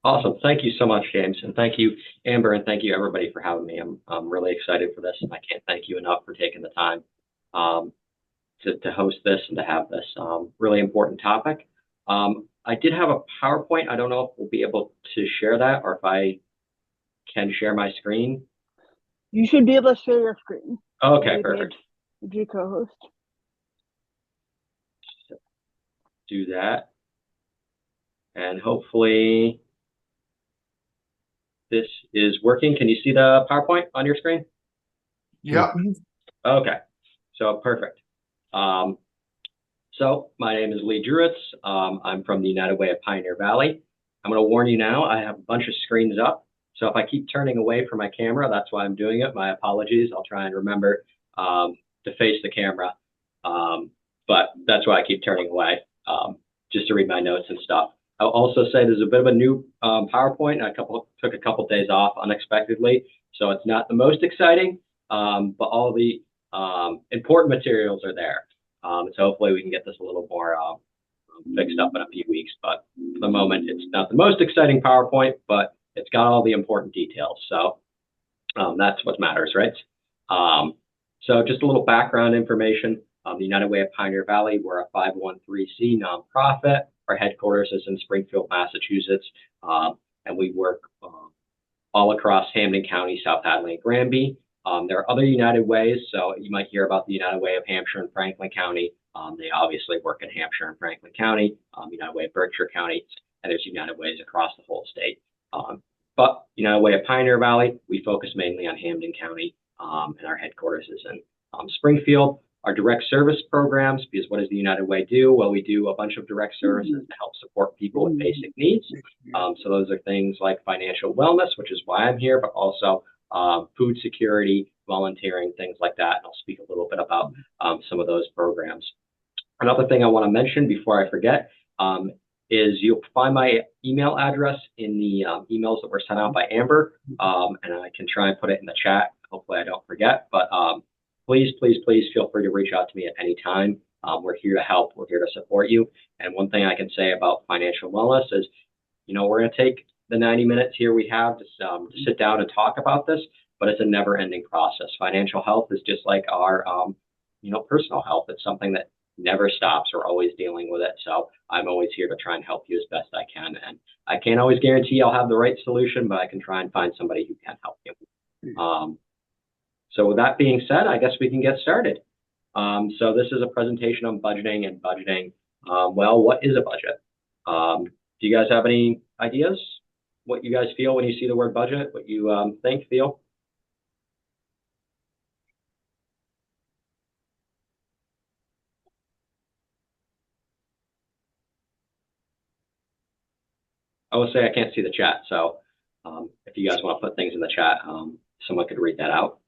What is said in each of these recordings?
Awesome. Thank you so much, James. And thank you, Amber, and thank you everybody for having me. I'm really excited for this, and I can't thank you enough for taking the time um, to host this and to have this really important topic. I did have a PowerPoint. I don't know if we'll be able to share that or if I can share my screen. You should be able to share your screen. Okay, perfect. Made you co-host. Do that. And hopefully this is working. Can you see the PowerPoint on your screen? Yep. Okay, so perfect. So my name is Lee Druritz. I'm from the United Way of Pioneer Valley. I'm going to warn you now, I have a bunch of screens up. So if I keep turning away from my camera, that's why I'm doing it. My apologies. I'll try and remember to face the camera. But that's why I keep turning away, just to read my notes and stuff. I'll also say there's a bit of a new PowerPoint. Took a couple days off unexpectedly, so it's not the most exciting, but all the important materials are there. So hopefully we can get this a little more fixed up in a few weeks. But for the moment, it's not the most exciting PowerPoint, but it's got all the important details. So that's what matters, right? So just a little background information. The United Way of Pioneer Valley, we're a 501(c) nonprofit. Our headquarters is in Springfield, Massachusetts, and we work all across Hampden County, South Hadley, and Granby. There are other United Ways, so you might hear about the United Way of Hampshire and Franklin County. They obviously work in Hampshire and Franklin County, United Way of Berkshire County, and there's United Ways across the whole state. But United Way of Pioneer Valley, we focus mainly on Hampden County, and our headquarters is in Springfield. Our direct service programs, because what does the United Way do? Well, we do a bunch of direct services to help support people with basic needs. So those are things like financial wellness, which is why I'm here, but also food security, volunteering, things like that. And I'll speak a little bit about some of those programs. Another thing I want to mention before I forget is you'll find my email address in the emails that were sent out by Amber, and I can try and put it in the chat. Hopefully I don't forget, but please feel free to reach out to me at any time. We're here to help. We're here to support you. And one thing I can say about financial wellness is, we're going to take the 90 minutes here we have to sit down and talk about this, but it's a never-ending process. Financial health is just like our, personal health. It's something that never stops. We're always dealing with it. So I'm always here to try and help you as best I can. And I can't always guarantee I'll have the right solution, but I can try and find somebody who can help you. So with that being said, I guess we can get started. So this is a presentation on budgeting and budgeting. Well, what is a budget? Do you guys have any ideas? What you guys feel when you see the word budget? What you think, feel? I will say I can't see the chat, so if you guys want to put things in the chat, someone could read that out.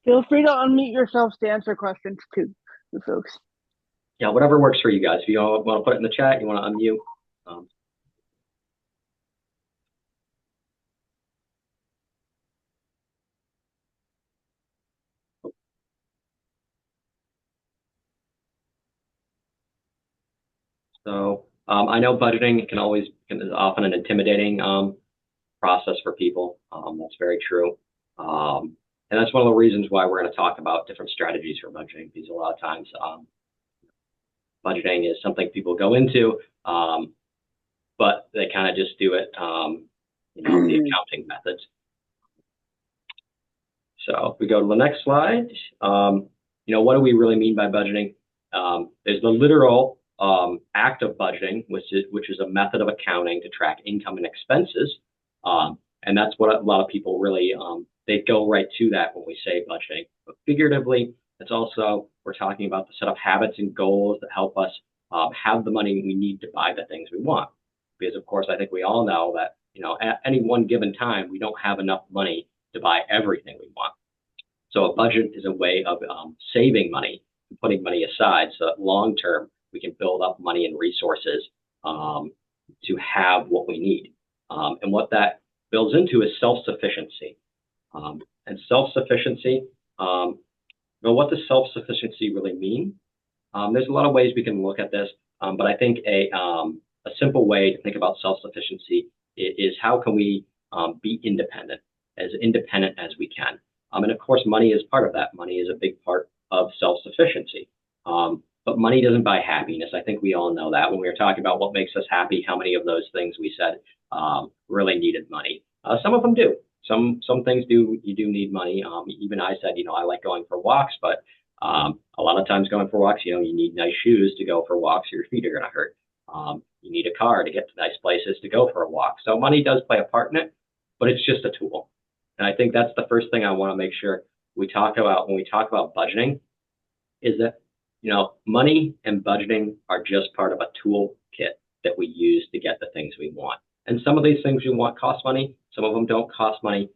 Feel free to unmute yourselves to answer questions too, folks. Yeah, whatever works for you guys. If you want to put it in the chat, you want to unmute. So I know budgeting is often an intimidating process for people. That's very true. And that's one of the reasons why we're going to talk about different strategies for budgeting, because a lot of times budgeting is something people go into, but they kind of just do it, the accounting methods. So if we go to the next slide, what do we really mean by budgeting? There's the literal act of budgeting, which is a method of accounting to track income and expenses. And that's what a lot of people really, they go right to that when we say budgeting. But figuratively, it's also, we're talking about the set of habits and goals that help us have the money we need to buy the things we want. Because of course, I think we all know that, at any one given time, we don't have enough money to buy everything we want. So a budget is a way of saving money and putting money aside so that long term we can build up money and resources to have what we need. And what that builds into is self-sufficiency. And self-sufficiency, what does self-sufficiency really mean? There's a lot of ways we can look at this, but I think a simple way to think about self-sufficiency is how can we be independent as we can. And of course, money is part of that. Money is a big part of self-sufficiency. But money doesn't buy happiness. I think we all know that. When we were talking about what makes us happy, how many of those things we said really needed money. Some of them do. Some things do. You do need money. Even I said, I like going for walks, but a lot of times going for walks, you need nice shoes to go for walks, or your feet are going to hurt. You need a car to get to nice places to go for a walk. So money does play a part in it, but it's just a tool. And I think that's the first thing I want to make sure we talk about when we talk about budgeting is that, money and budgeting are just part of a toolkit that we use to get the things we want. And some of these things we want cost money. Some of them don't cost money.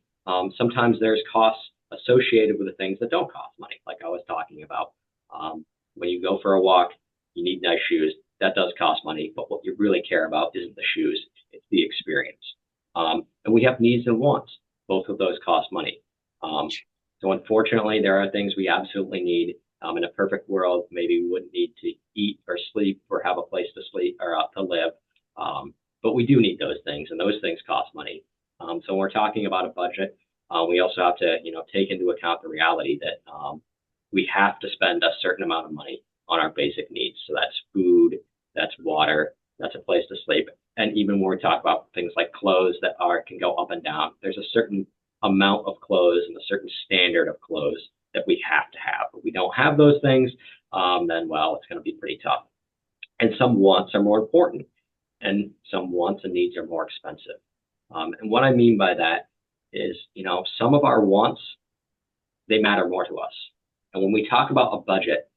Sometimes there's costs associated with the things that don't cost money, like I was talking about. When you go for a walk, you need nice shoes. That does cost money, but what you really care about isn't the shoes, it's the experience. And we have needs and wants. Both of those cost money. So unfortunately, there are things we absolutely need. In a perfect world, maybe we wouldn't need to eat or sleep or have a place to sleep or to live. But we do need those things, and those things cost money. So when we're talking about a budget, we also have to, take into account the reality that we have to spend a certain amount of money on our basic needs. So that's food, that's water, that's a place to sleep. And even when we talk about things like clothes that can go up and down, there's a certain amount of clothes and a certain standard of clothes that we have to have. If we don't have those things, then, well, it's going to be pretty tough. And some wants are more important, and some wants and needs are more expensive. And what I mean by that is, some of our wants, they matter more to us. And when we talk about a budget,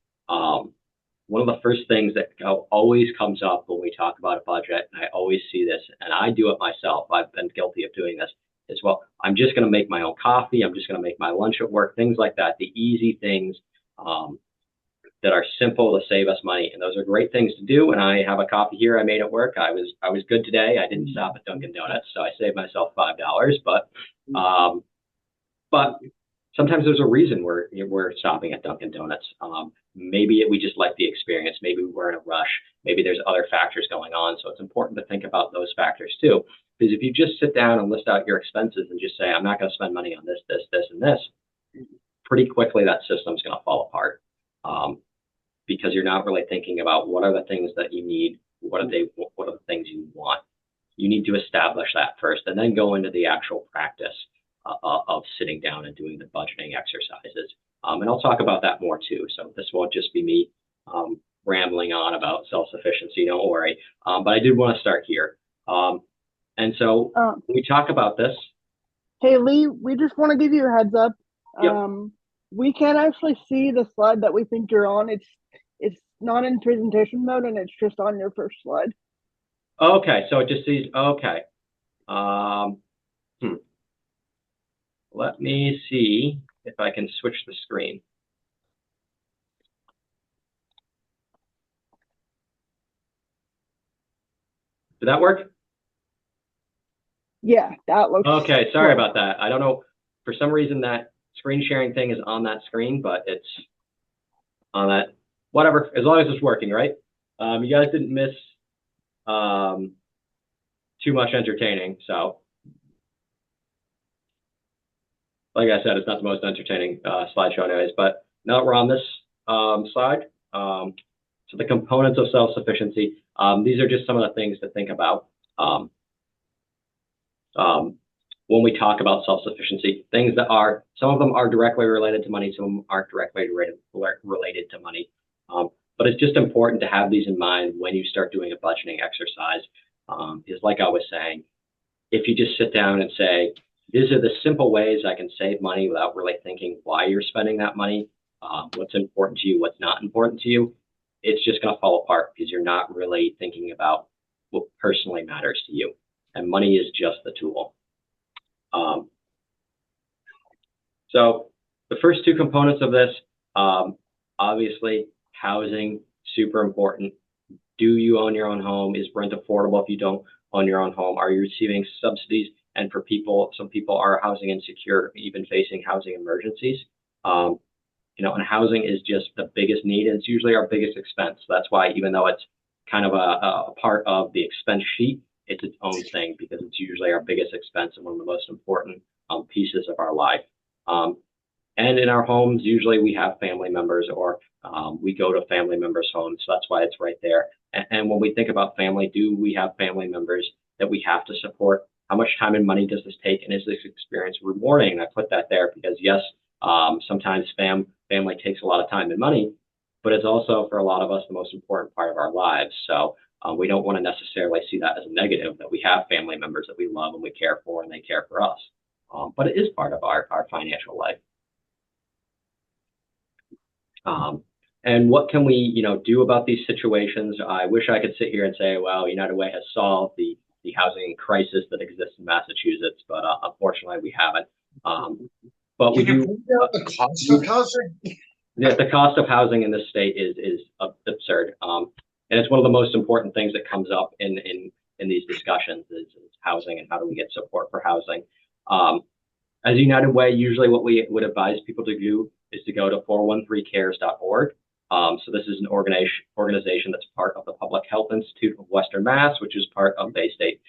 one of the first things that always comes up when we talk about a budget, and I always see this, and I do it myself, I've been guilty of doing this, is, well, I'm just going to make my own coffee, I'm just going to make my lunch at work, things like that, the easy things that are simple to save us money. And those are great things to do. And I have a coffee here I made at work. I was good today. I didn't stop at Dunkin' Donuts, so I saved myself $5. But sometimes there's a reason we're stopping at Dunkin' Donuts. Maybe we just like the experience. Maybe we're in a rush. Maybe there's other factors going on. So it's important to think about those factors too. Because if you just sit down and list out your expenses and just say, I'm not going to spend money on this, this, this, and this, pretty quickly that system's going to fall apart. Because you're not really thinking about what are the things that you need, what are the things you want. You need to establish that first, and then go into the actual practice of sitting down and doing the budgeting exercises. And I'll talk about that more too. So this won't just be me rambling on about self-sufficiency, don't worry. But I did want to start here. And so when we talk about this. Hey, Lee, we just want to give you a heads up. Yep. We can't actually see the slide that we think you're on. It's not in presentation mode, and it's just on your first slide. Okay, so it just sees, okay. Let me see if I can switch the screen. Did that work? Yeah, that looks okay. Sorry about that. I don't know. For some reason, that screen sharing thing is on that screen, but it's on that. Whatever, as long as it's working, right? You guys didn't miss too much entertaining. So, like I said, it's not the most entertaining slideshow anyways, but now that we're on this slide, so the components of self-sufficiency, these are just some of the things to think about when we talk about self-sufficiency. Things that are, some of them are directly related to money, some of them aren't directly related to money. But it's just important to have these in mind when you start doing a budgeting exercise. Because like I was saying, if you just sit down and say, these are the simple ways I can save money without really thinking why you're spending that money, what's important to you, what's not important to you, it's just going to fall apart because you're not really thinking about what personally matters to you. And money is just the tool. So the first two components of this, obviously, housing, super important. Do you own your own home? Is rent affordable if you don't own your own home? Are you receiving subsidies? And for people, some people are housing insecure, even facing housing emergencies. And housing is just the biggest need, and it's usually our biggest expense. So that's why, even though it's kind of a part of the expense sheet, it's its own thing because it's usually our biggest expense and one of the most important pieces of our life. And in our homes, usually we have family members, or we go to family members' homes. So that's why it's right there. And when we think about family, do we have family members that we have to support? How much time and money does this take? And is this experience rewarding? And I put that there because, yes, sometimes family takes a lot of time and money, but it's also, for a lot of us, the most important part of our lives. So we don't want to necessarily see that as a negative, that we have family members that we love and we care for and they care for us. But it is part of our financial life. And what can we, do about these situations? I wish I could sit here and say, well, United Way has solved the housing crisis that exists in Massachusetts, but unfortunately we haven't. But we do. The cost of housing? The cost of housing in this state is absurd, and it's one of the most important things that comes up in these discussions is housing and how do we get support for housing. As United Way, usually what we would advise people to do is to go to 413cares.org. So this is an organization that's part of the Public Health Institute of Western Mass, which is part of Bay State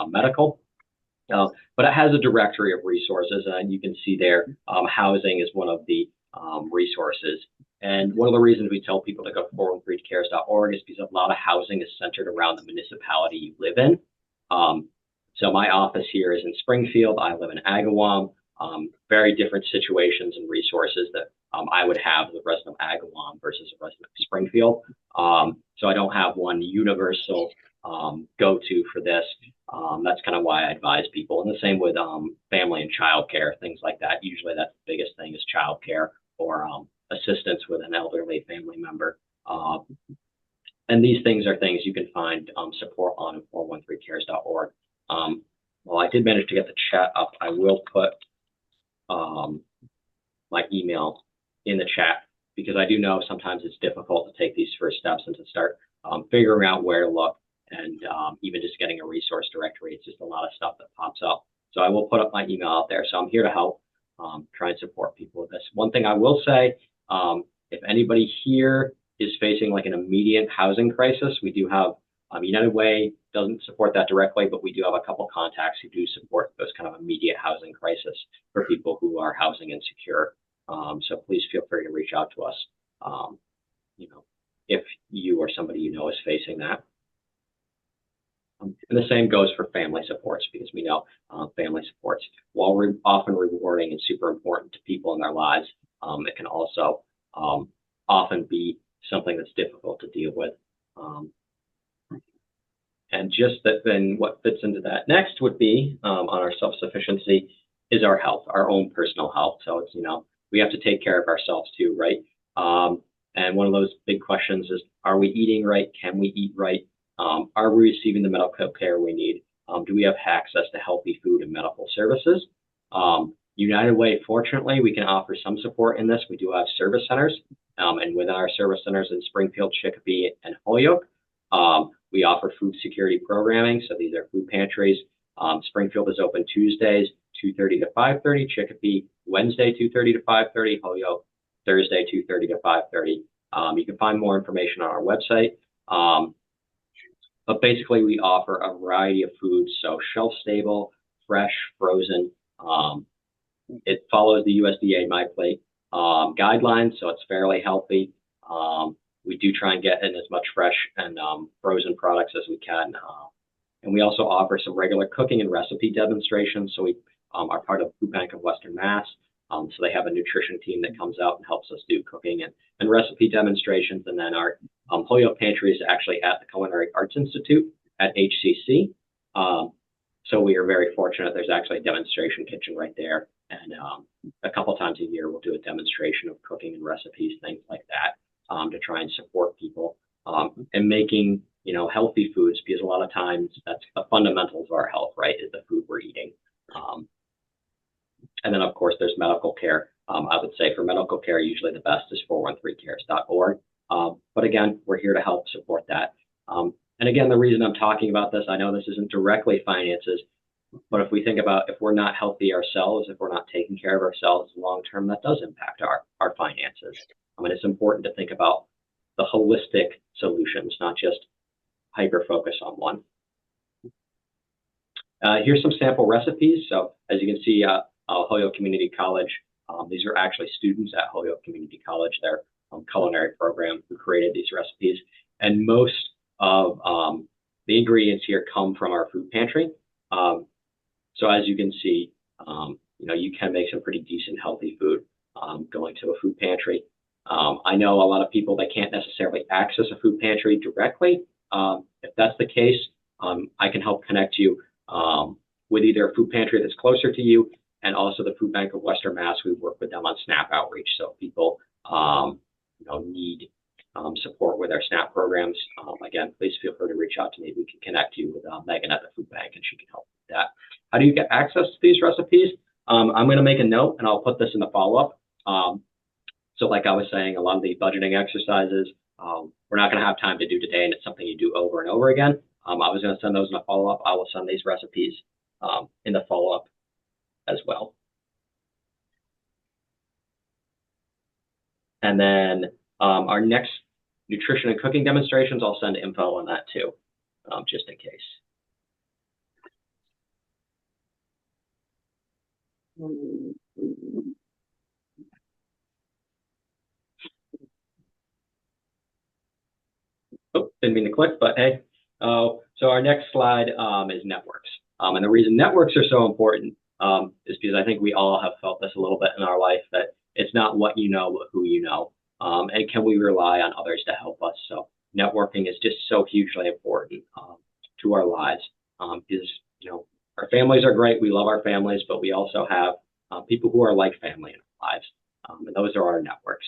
Medical. But it has a directory of resources, and you can see there housing is one of the resources. And one of the reasons we tell people to go to 413cares.org is because a lot of housing is centered around the municipality you live in. So my office here is in Springfield. I live in Agawam. Very different situations and resources that I would have as a resident of Agawam versus a resident of Springfield. So I don't have one universal go-to for this. That's kind of why I advise people. And the same with family and childcare, things like that. Usually that's the biggest thing is childcare or assistance with an elderly family member. And these things are things you can find support on at 413cares.org. Well, I did manage to get the chat up. I will put my email in the chat because I do know sometimes it's difficult to take these first steps and to start figuring out where to look, and even just getting a resource directory. It's just a lot of stuff that pops up. So I will put up my email out there. So I'm here to help try and support people with this. One thing I will say, if anybody here is facing like an immediate housing crisis, we do have United Way doesn't support that directly, but we do have a couple contacts who do support those kind of immediate housing crisis for people who are housing insecure. So please feel free to reach out to us, if you or somebody is facing that. And the same goes for family supports, because we know family supports, while often rewarding and super important to people in their lives, it can also often be something that's difficult to deal with. And just that, then what fits into that next would be on our self-sufficiency is our health, our own personal health. So it's, we have to take care of ourselves too, right? And one of those big questions is, are we eating right? Can we eat right? Are we receiving the medical care we need? Do we have access to healthy food and medical services? United Way, fortunately, we can offer some support in this. We do have service centers, and within our service centers in Springfield, Chicopee, and Holyoke, we offer food security programming. So these are food pantries. Springfield is open Tuesdays, 2:30 to 5:30. Chicopee, Wednesday, 2:30 to 5:30. Holyoke, Thursday, 2:30 to 5:30. You can find more information on our website. But basically, we offer a variety of foods, so shelf-stable, fresh, frozen. It follows the USDA MyPlate guidelines, so it's fairly healthy. We do try and get in as much fresh and frozen products as we can. And we also offer some regular cooking and recipe demonstrations. So we are part of Food Bank of Western Mass. So they have a nutrition team that comes out and helps us do cooking and recipe demonstrations. And then our Holyoke Pantry is actually at the Culinary Arts Institute at HCC. So we are very fortunate. There's actually a demonstration kitchen right there. And a couple times a year, we'll do a demonstration of cooking and recipes, things like that, to try and support people and making, healthy foods, because a lot of times that's a fundamental of our health, right, is the food we're eating. And then, of course, there's medical care. I would say for medical care, usually the best is 413cares.org. But again, we're here to help support that. And again, the reason I'm talking about this, I know this isn't directly finances, But if we think about if we're not healthy ourselves, if we're not taking care of ourselves long term, that does impact our finances. I mean, it's important to think about the holistic solutions, not just hyper focus on one. Here's some sample recipes. So as you can see, Holyoke Community College, these are actually students at Holyoke Community College, their culinary program, who created these recipes. And most of the ingredients here come from our food pantry. So as you can see, you can make some pretty decent healthy food going to a food pantry. I know a lot of people that can't necessarily access a food pantry directly. If that's the case, I can help connect you with either a food pantry that's closer to you and also the Food Bank of Western Mass. We work with them on SNAP outreach. So if people need support with our SNAP programs, again, please feel free to reach out to me. We can connect you with Megan at the food bank, and she can help with that. How do you get access to these recipes? I'm going to make a note, and I'll put this in the follow-up. So like I was saying, a lot of the budgeting exercises, we're not going to have time to do today, and it's something you do over and over again. I was going to send those in a follow-up. I will send these recipes in the follow-up as well. And then our next nutrition and cooking demonstrations, I'll send info on that too, just in case. Oh, didn't mean to click, but hey. So our next slide is networks. And the reason networks are so important is because I think we all have felt this a little bit in our life, that it's not what you know, but who you know. And can we rely on others to help us? So networking is just so hugely important to our lives because, our families are great. We love our families, but we also have people who are like family in our lives. And those are our networks,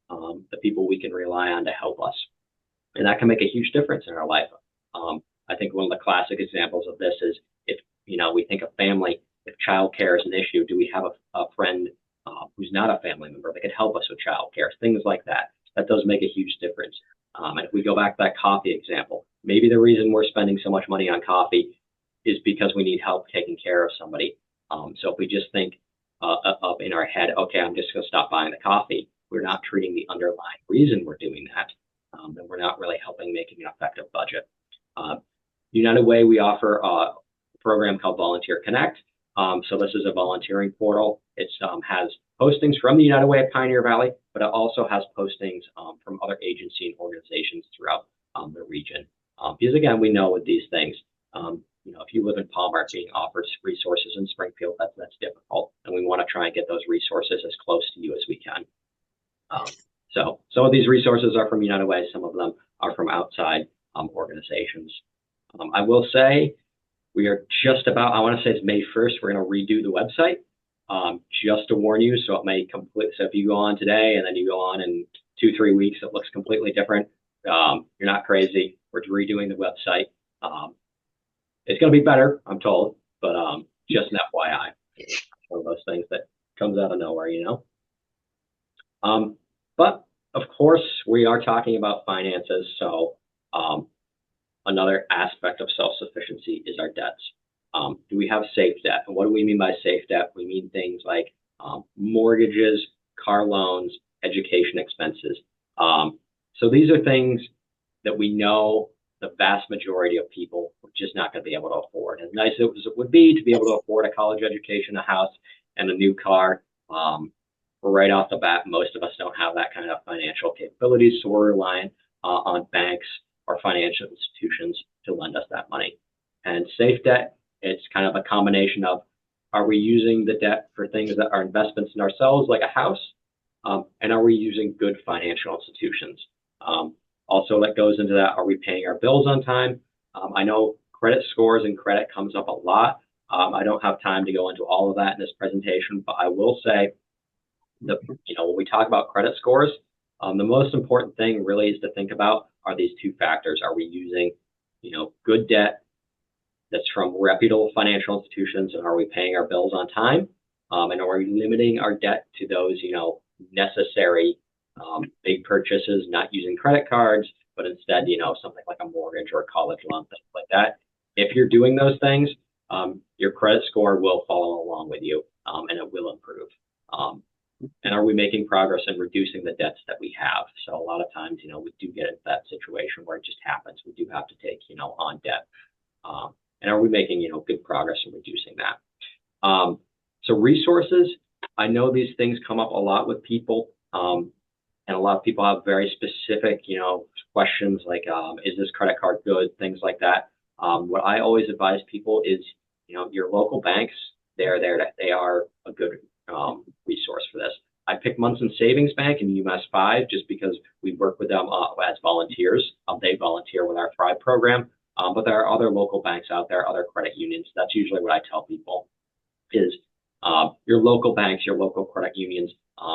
the people we can rely on to help us. And that can make a huge difference in our life. I think one of the classic examples of this is if, we think of family, if childcare is an issue, do we have a friend who's not a family member that could help us with childcare? Things like that. That does make a huge difference. And if we go back to that coffee example, maybe the reason we're spending so much money on coffee is because we need help taking care of somebody. So if we just think up in our head, okay, I'm just going to stop buying the coffee, we're not treating the underlying reason we're doing that. Then we're not really helping making an effective budget. United Way, we offer a program called Volunteer Connect. So this is a volunteering portal. It has postings from the United Way of Pioneer Valley, but it also has postings from other agencies and organizations throughout the region. Because again, we know with these things, if you live in Palmer, being offered resources in Springfield, that's difficult. And we want to try and get those resources as close to you as we can. So some of these resources are from United Way. Some of them are from outside organizations. I will say we are just about, I want to say it's May 1st, we're going to redo the website just to warn you. So it may so if you go on today and then you go on in 2-3 weeks, it looks completely different. You're not crazy. We're redoing the website. It's going to be better, I'm told, but just an FYI. One of those things that comes out of nowhere, But of course, we are talking about finances. So another aspect of self-sufficiency is our debts. Do we have safe debt? And what do we mean by safe debt? We mean things like mortgages, car loans, education expenses. So these are things that we know the vast majority of people are just not going to be able to afford. As nice as it would be to be able to afford a college education, a house, and a new car, right off the bat, most of us don't have that kind of financial capabilities, so we're relying on banks or financial institutions to lend us that money. And safe debt, it's kind of a combination of, are we using the debt for things that are investments in ourselves, like a house, and are we using good financial institutions? Also, that goes into that, are we paying our bills on time? I know credit scores and credit comes up a lot. I don't have time to go into all of that in this presentation, but I will say, when we talk about credit scores, the most important thing really is to think about are these two factors. Are we using, good debt that's from reputable financial institutions, and are we paying our bills on time? And are we limiting our debt to those, necessary big purchases, not using credit cards, but instead, something like a mortgage or a college loan, things like that. If you're doing those things, your credit score will follow along with you, and it will improve. And are we making progress in reducing the debts that we have? So a lot of times, we do get into that situation where it just happens. We do have to take, on debt. And are we making, good progress in reducing that? So resources, I know these things come up a lot with people. And a lot of people have very specific, questions like, is this credit card good? Things like that. What I always advise people is, your local banks, they are a good resource for this. I picked Munson Savings Bank and UMass 5 just because we work with them as volunteers. They volunteer with our Thrive program, but there are other local banks out there, other credit unions. That's usually what I tell people is your local banks, your local credit unions,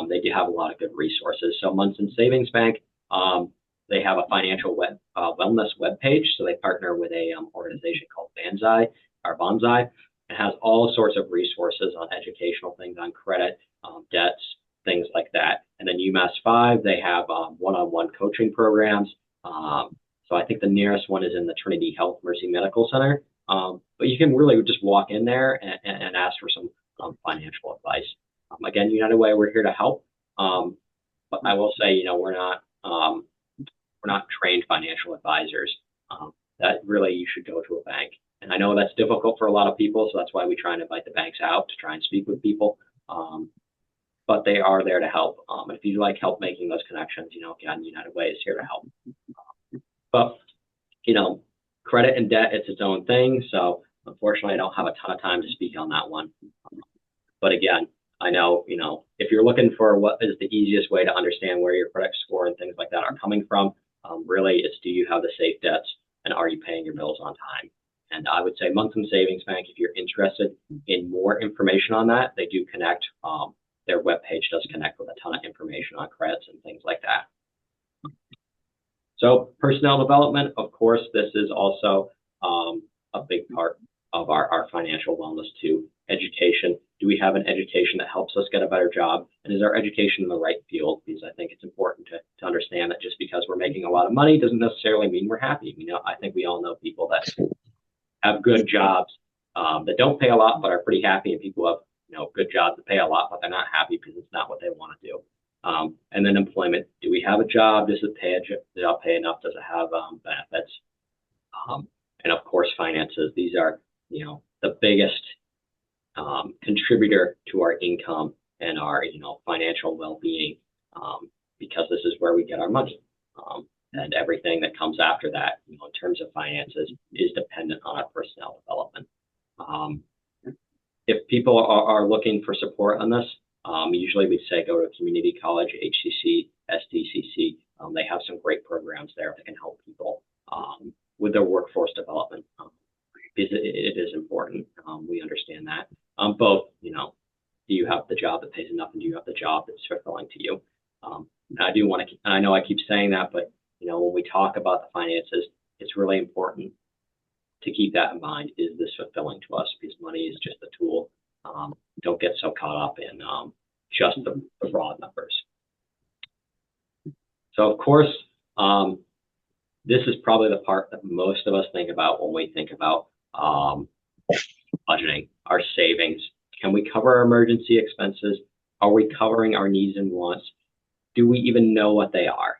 they do have a lot of good resources. So Munson Savings Bank, they have a financial wellness webpage. So they partner with a organization called Bonsai. It has all sorts of resources on educational things, on credit, debts, things like that. And then UMass 5, they have one-on-one coaching programs. So I think the nearest one is in the Trinity Health Mercy Medical Center. But you can really just walk in there and ask for some financial advice. Again, United Way, we're here to help. But I will say, we're not trained financial advisors. That really you should go to a bank. And I know that's difficult for a lot of people, so that's why we try and invite the banks out to try and speak with people. But they are there to help. If you like help making those connections, again, United Way is here to help. But, credit and debt, it's its own thing. So unfortunately, I don't have a ton of time to speak on that one. But again, I know, if you're looking for what is the easiest way to understand where your credit score and things like that are coming from, really it's, do you have the safe debts and are you paying your bills on time? And I would say Munson Savings Bank, if you're interested in more information on that, they do connect. Their webpage does connect with a ton of information on credits and things like that. So personnel development, of course, this is also a big part of our financial wellness too. Education. Do we have an education that helps us get a better job? And is our education in the right field? Because I think it's important to understand that just because we're making a lot of money doesn't necessarily mean we're happy. I think we all know people that have good jobs that don't pay a lot but are pretty happy, and people have good jobs that pay a lot but they're not happy because it's not what they want to do. And then employment. Do we have a job? Does it pay enough? Does it have benefits? And of course, finances. These are the biggest contributor to our income and our financial well-being, because this is where we get our money, and everything that comes after that in terms of finances is dependent on our personnel development. If people are looking for support on this, usually we say go to a community college, HCC, SDCC. They have some great programs there that can help people with their workforce development. It is important. We understand that. Both, do you have the job that pays enough, and do you have the job that's fulfilling to you? And I do want to, and I know I keep saying that, but when we talk about the finances, it's really important to keep that in mind. Is this fulfilling to us? Because money is just a tool. Don't get so caught up in just the raw numbers. So of course, this is probably the part that most of us think about when we think about budgeting, our savings. Can we cover our emergency expenses? Are we covering our needs and wants? Do we even know what they are?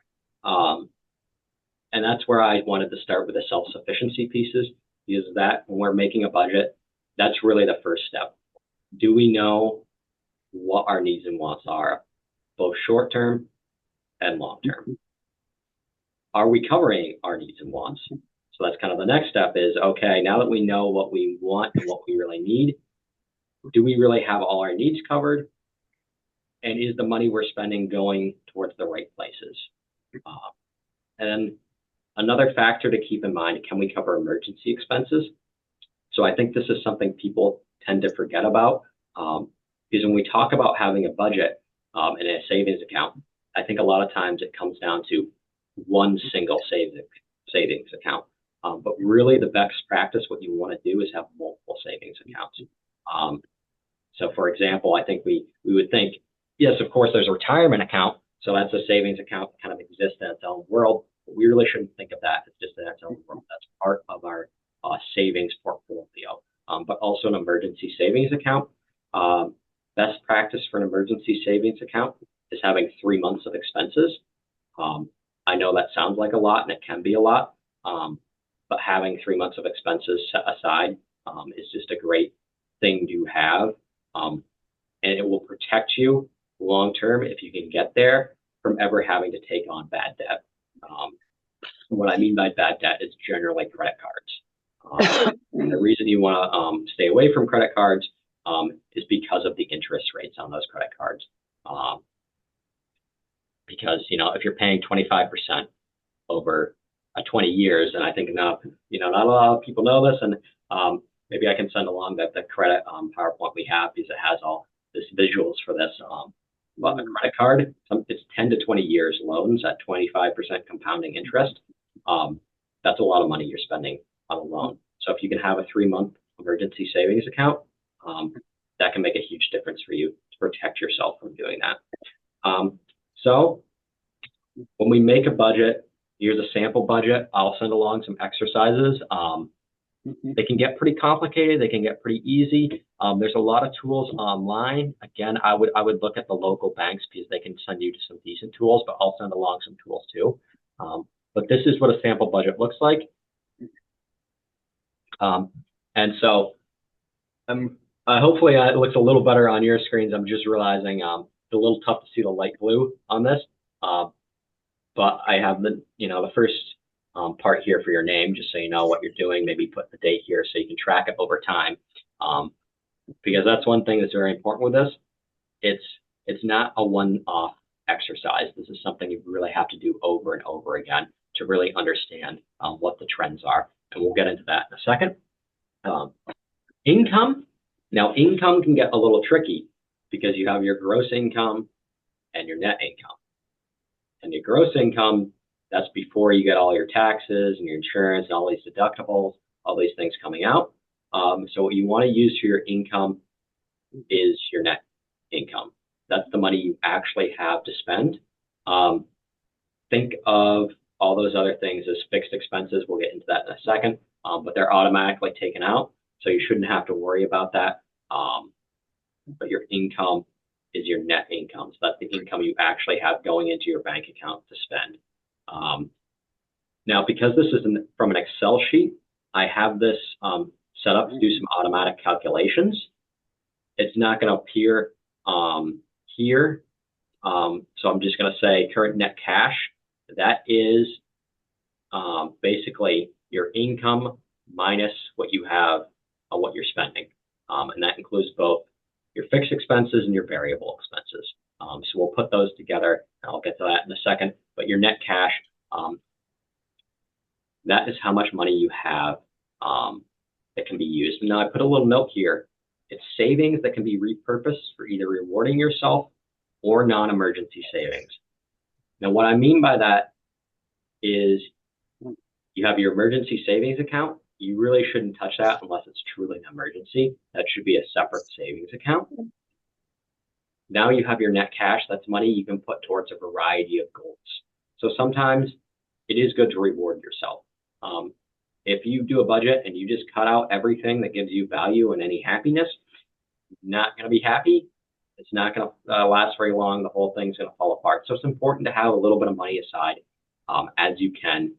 And that's where I wanted to start with the self-sufficiency pieces, because that when we're making a budget, that's really the first step. Do we know what our needs and wants are, both short-term and long-term? Are we covering our needs and wants? So that's kind of the next step is, okay, now that we know what we want and what we really need, do we really have all our needs covered? And is the money we're spending going towards the right places? And another factor to keep in mind, can we cover emergency expenses? So I think this is something people tend to forget about, because when we talk about having a budget and a savings account, I think a lot of times it comes down to one single savings account. But really the best practice, what you want to do is have multiple savings accounts. So for example, I think we would think, yes, of course, there's a retirement account. So that's a savings account that kind of exists in its own world. But we really shouldn't think of that as just in its own world. That's part of our savings portfolio. but also an emergency savings account. Best practice for an emergency savings account is having 3 months of expenses. I know that sounds like a lot, and it can be a lot, but having 3 months of expenses set aside is just a great thing to have, and it will protect you long term if you can get there from ever having to take on bad debt. What I mean by bad debt is generally credit cards. The reason you want to stay away from credit cards is because of the interest rates on those credit cards. Because if you're paying 25% over 20 years, and I think not a lot of people know this, and maybe I can send along the credit PowerPoint we have because it has all this visuals for this. But a credit card, it's 10 to 20 years loans at 25% compounding interest. That's a lot of money you're spending on a loan. So if you can have a 3-month emergency savings account, that can make a huge difference for you to protect yourself from doing that. So when we make a budget, here's a sample budget. I'll send along some exercises. They can get pretty complicated. They can get pretty easy. There's a lot of tools online. Again, I would look at the local banks because they can send you to some decent tools, but I'll send along some tools too. But this is what a sample budget looks like. And so hopefully it looks a little better on your screens. I'm just realizing it's a little tough to see the light blue on this. But I have the first part here for your name, just so you know what you're doing. Maybe put the date here so you can track it over time. Because that's one thing that's very important with this. It's not a one-off exercise. This is something you really have to do over and over again to really understand what the trends are. And we'll get into that in a second. Income. Now, income can get a little tricky because you have your gross income and your net income. And your gross income, that's before you get all your taxes and your insurance and all these deductibles, all these things coming out. So what you want to use for your income is your net income. That's the money you actually have to spend. Think of all those other things as fixed expenses. We'll get into that in a second, but they're automatically taken out. So you shouldn't have to worry about that. But your income is your net income. So that's the income you actually have going into your bank account to spend. Now, because this is from an Excel sheet, I have this set up to do some automatic calculations. It's not going to appear here. So I'm just going to say current net cash. That is basically your income minus what you have, what you're spending. And that includes both your fixed expenses and your variable expenses. So we'll put those together, and I'll get to that in a second. But your net cash, that is how much money you have that can be used. And now I put a little note here. It's savings that can be repurposed for either rewarding yourself or non-emergency savings. Now, what I mean by that is you have your emergency savings account. You really shouldn't touch that unless it's truly an emergency. That should be a separate savings account. Now you have your net cash. That's money you can put towards a variety of goals. So sometimes it is good to reward yourself. If you do a budget and you just cut out everything that gives you value and any happiness, you're not going to be happy. It's not going to last very long. The whole thing's going to fall apart. So it's important to have a little bit of money aside as you can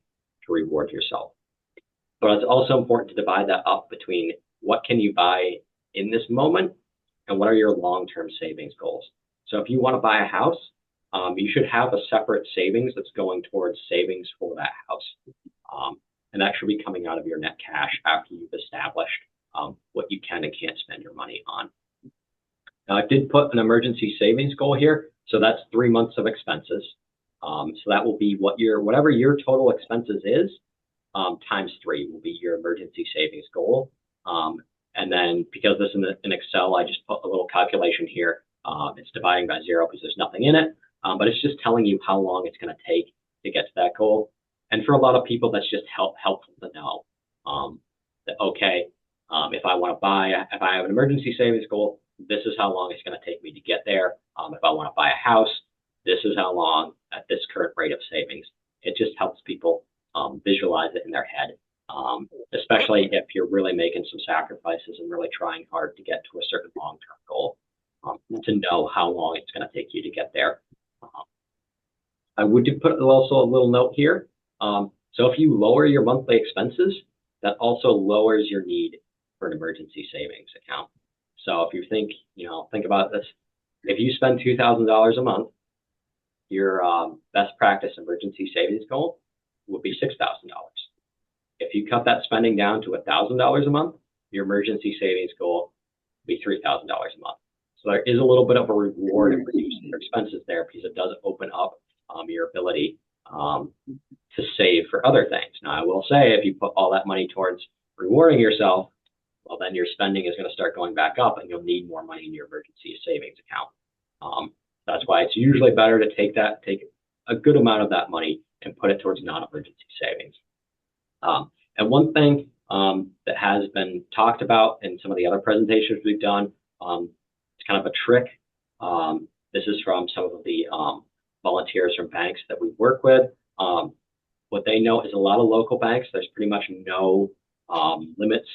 to reward yourself. But it's also important to divide that up between what can you buy in this moment and what are your long-term savings goals. So if you want to buy a house, you should have a separate savings that's going towards savings for that house. And that should be coming out of your net cash after you've established what you can and can't spend your money on. Now, I did put an emergency savings goal here. So that's 3 months of expenses. So that will be whatever your total expenses is, times 3 will be your emergency savings goal. And then because this is in Excel, I just put a little calculation here. It's dividing by 0 because there's nothing in it. But it's just telling you how long it's going to take to get to that goal. And for a lot of people, that's just helpful to know that, okay, if I have an emergency savings goal, this is how long it's going to take me to get there. If I want to buy a house, this is how long at this current rate of savings. It just helps people visualize it in their head, especially if you're really making some sacrifices and really trying hard to get to a certain long-term goal, to know how long it's going to take you to get there. I would put also a little note here. So if you lower your monthly expenses, that also lowers your need for an emergency savings account. So if you think about this, if you spend $2,000 a month, your best practice emergency savings goal would be $6,000. If you cut that spending down to $1,000 a month, your emergency savings goal would be $3,000 a month. So there is a little bit of a reward in reducing your expenses there, because it does open up your ability to save for other things. Now, I will say, if you put all that money towards rewarding yourself, well, then your spending is going to start going back up, and you'll need more money in your emergency savings account. That's why it's usually better to take a good amount of that money and put it towards non-emergency savings. And one thing that has been talked about in some of the other presentations we've done, it's kind of a trick. This is from some of the volunteers from banks that we work with. What they know is a lot of local banks, there's pretty much no limits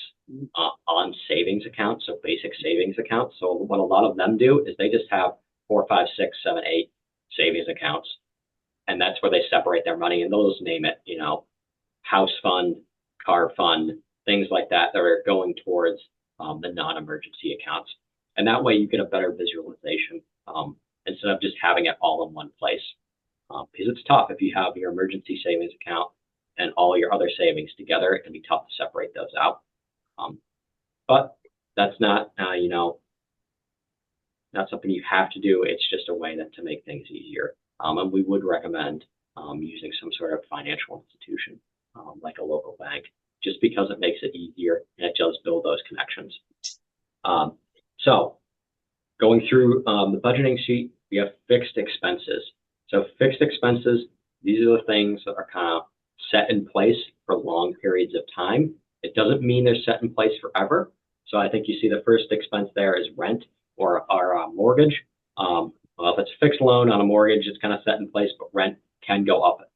on savings accounts, so basic savings accounts. So what a lot of them do is they just have 4, 5, 6, 7, 8 savings accounts, and that's where they separate their money, and those name it, house fund, car fund, things like that are going towards the non-emergency accounts. And that way you get a better visualization instead of just having it all in one place. Because it's tough if you have your emergency savings account and all your other savings together. It can be tough to separate those out. But that's not, not something you have to do. It's just a way to make things easier. And we would recommend using some sort of financial institution like a local bank, just because it makes it easier and it does build those connections. So going through the budgeting sheet, we have fixed expenses. So fixed expenses, these are the things that are kind of set in place for long periods of time. It doesn't mean they're set in place forever. So I think you see the first expense there is rent or our mortgage. Well, if it's a fixed loan on a mortgage, it's kind of set in place, but rent can go up.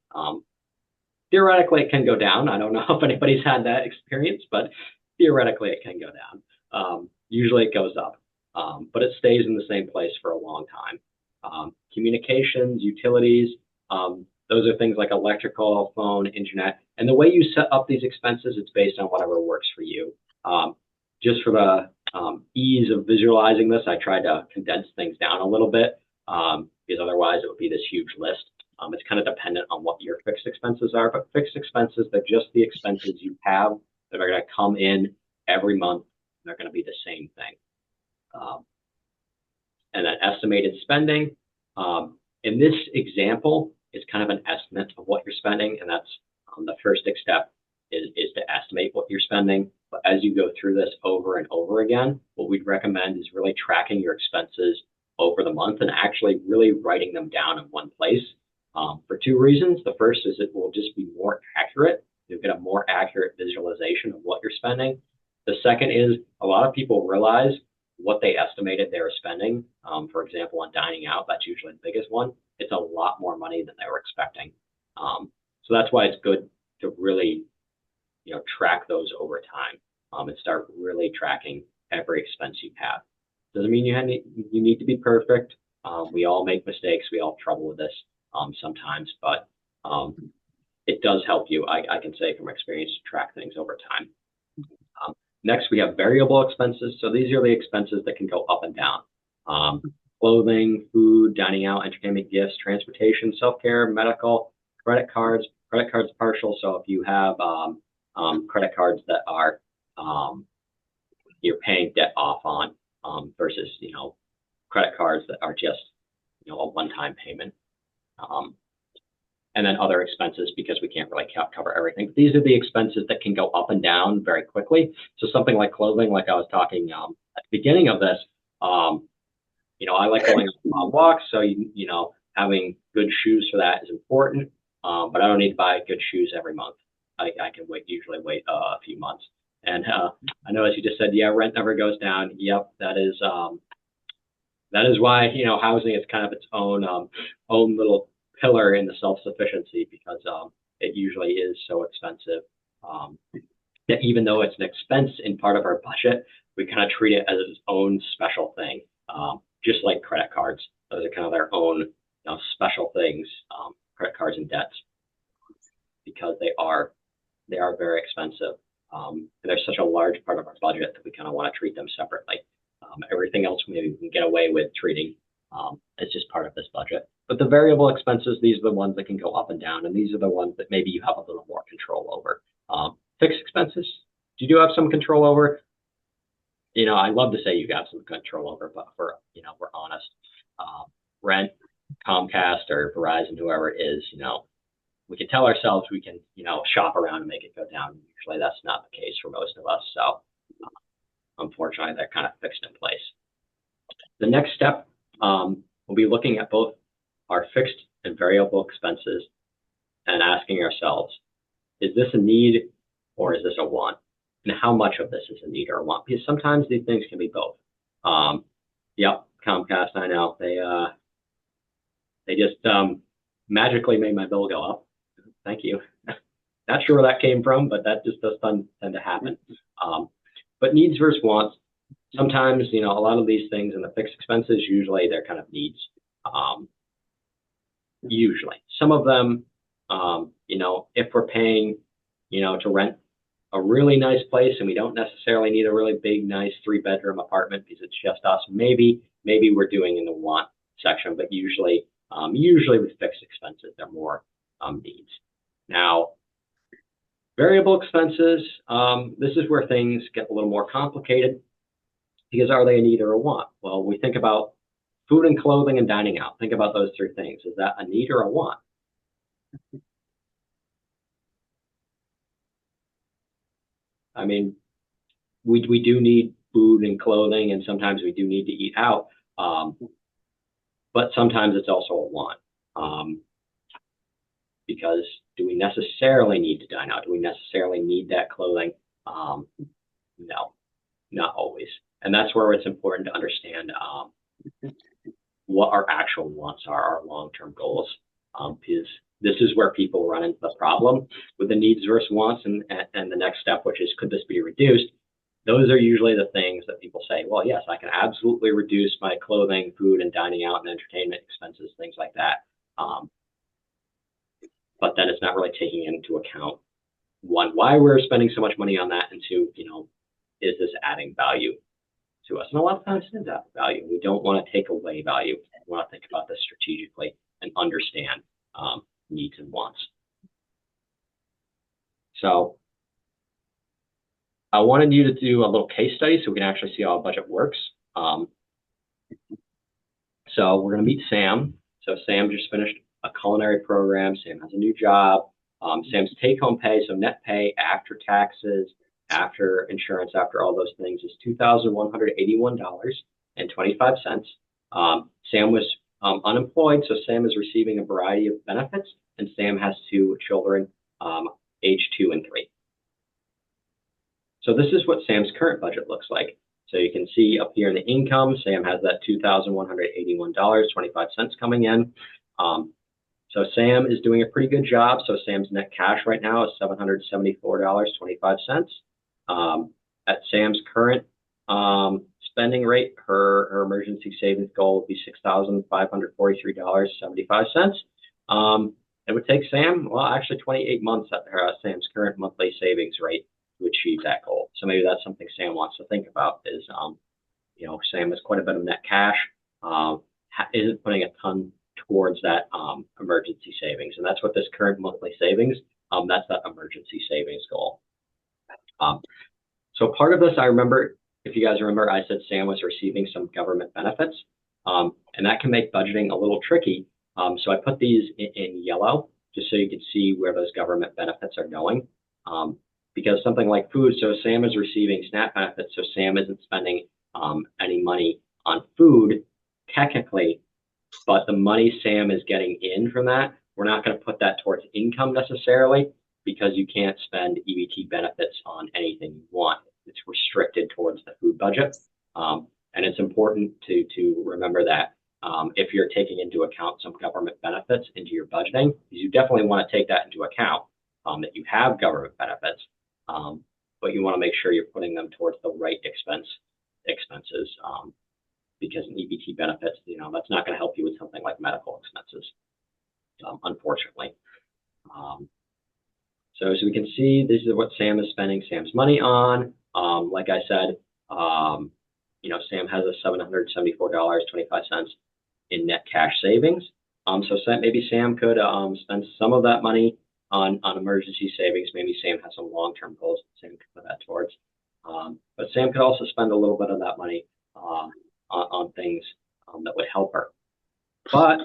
Theoretically, it can go down. I don't know if anybody's had that experience, but theoretically, it can go down. Usually it goes up, but it stays in the same place for a long time. Communications, utilities, those are things like electrical, phone, internet. And the way you set up these expenses, it's based on whatever works for you. Just for the ease of visualizing this, I tried to condense things down a little bit, because otherwise it would be this huge list. It's kind of dependent on what your fixed expenses are, but fixed expenses, they're just the expenses you have that are going to come in every month. They're going to be the same thing. And then estimated spending. In this example, it's kind of an estimate of what you're spending, and that's the first step is to estimate what you're spending. But as you go through this over and over again, what we'd recommend is really tracking your expenses over the month and actually really writing them down in one place. For two reasons. The first is it will just be more accurate. You'll get a more accurate visualization of what you're spending. The second is a lot of people realize what they estimated they were spending. For example, on dining out, that's usually the biggest one. It's a lot more money than they were expecting. So that's why it's good to really, track those over time and start really tracking every expense you have. Doesn't mean you need to be perfect. We all make mistakes. We all have trouble with this sometimes, but it does help you, I can say from experience, to track things over time. Next, we have variable expenses. So these are the expenses that can go up and down. Clothing, food, dining out, entertainment, gifts, transportation, self-care, medical, credit cards partial. So if you have credit cards that are you're paying debt off on versus credit cards that are just a one-time payment. And then other expenses, because we can't really cover everything. But these are the expenses that can go up and down very quickly. So something like clothing, like I was talking at the beginning of this, I like going on walks. So, having good shoes for that is important. But I don't need to buy good shoes every month. I can usually wait a few months. And I know, as you just said, rent never goes down. Yep, that is why, housing is kind of its own little pillar in the self-sufficiency, because it usually is so expensive. that even though it's an expense in part of our budget, we kind of treat it as its own special thing, just like credit cards. Those are kind of their own special things, credit cards and debts, because they are very expensive. And they're such a large part of our budget that we kind of want to treat them separately. Everything else maybe we can get away with treating as just part of this budget. But the variable expenses, these are the ones that can go up and down, and these are the ones that maybe you have a little more control over. Fixed expenses, you do have some control over. I love to say you got some control over, but we're honest. Rent, Comcast or Verizon, whoever it is, we can tell ourselves we can, shop around and make it go down. Usually that's not the case for most of us. So unfortunately, they're kind of fixed in place. The next step, we'll be looking at both our fixed and variable expenses and asking ourselves, is this a need or is this a want? And how much of this is a need or a want? Because sometimes these things can be both. Yep, Comcast, I know, they just magically made my bill go up. Thank you. Not sure where that came from, but that just does tend to happen. But needs versus wants. Sometimes, a lot of these things in the fixed expenses, usually they're kind of needs. Usually. Some of them, if we're paying, to rent a really nice place and we don't necessarily need a really big, nice 3-bedroom apartment because it's just us, maybe we're doing in the want section, but usually with fixed expenses, they're more needs. Now, variable expenses, this is where things get a little more complicated because are they a need or a want? Well, we think about food and clothing and dining out. Think about those 3 things. Is that a need or a want? I mean, we do need food and clothing, and sometimes we do need to eat out, but sometimes it's also a want. Because do we necessarily need to dine out? Do we necessarily need that clothing? No, not always. And that's where it's important to understand what our actual wants are, our long-term goals, because this is where people run into the problem with the needs versus wants. And the next step, which is, could this be reduced? Those are usually the things that people say, well, yes, I can absolutely reduce my clothing, food, and dining out and entertainment expenses, things like that. But then it's not really taking into account, 1, why we're spending so much money on that, and 2, is this adding value to us? And a lot of times it is adding value. We don't want to take away value. We want to think about this strategically and understand needs and wants. So I wanted you to do a little case study so we can actually see how a budget works. So we're going to meet Sam. So Sam just finished a culinary program. Sam has a new job. Sam's take-home pay, so net pay after taxes, after insurance, after all those things, is $2,181.25. Sam was unemployed, so Sam is receiving a variety of benefits, and Sam has 2 children, age 2 and 3. So this is what Sam's current budget looks like. So you can see up here in the income, Sam has that $2,181.25 coming in. So Sam is doing a pretty good job. So Sam's net cash right now is $774.25. At Sam's current spending rate, her emergency savings goal would be $6,543.75. It would take Sam, well, actually 28 months at Sam's current monthly savings rate to achieve that goal. So maybe that's something Sam wants to think about is, Sam has quite a bit of net cash, isn't putting a ton towards that emergency savings. And that's what this current monthly savings, that's that emergency savings goal. So part of this, I remember, if you guys remember, I said Sam was receiving some government benefits, and that can make budgeting a little tricky. So I put these in yellow just so you can see where those government benefits are going. Because something like food, so Sam is receiving SNAP benefits, so Sam isn't spending any money on food technically, but the money Sam is getting in from that, we're not going to put that towards income necessarily, because you can't spend EBT benefits on anything you want. It's restricted towards the food budget. And it's important to remember that if you're taking into account some government benefits into your budgeting, you definitely want to take that into account, that you have government benefits. but you want to make sure you're putting them towards the right expenses, because an EBT benefits, that's not going to help you with something like medical expenses, unfortunately. So as we can see, this is what Sam is spending Sam's money on. Like I said, Sam has a $774.25 in net cash savings. So maybe Sam could spend some of that money on emergency savings. Maybe Sam has some long-term goals that Sam could put that towards. But Sam could also spend a little bit of that money on things that would help her. But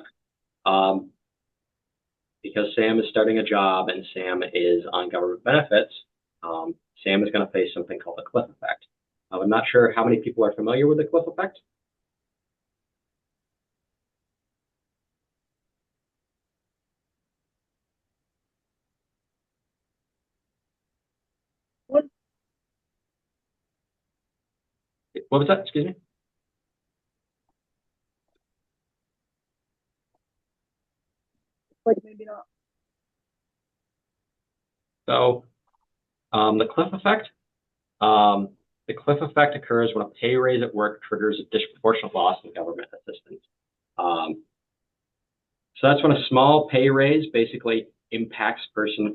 because Sam is starting a job and Sam is on government benefits, Sam is going to face something called the cliff effect. I'm not sure how many people are familiar with the cliff effect. What was that? Excuse me? Like maybe not. So the cliff effect. The cliff effect occurs when a pay raise at work triggers a disproportionate loss in government assistance. So that's when a small pay raise basically impacts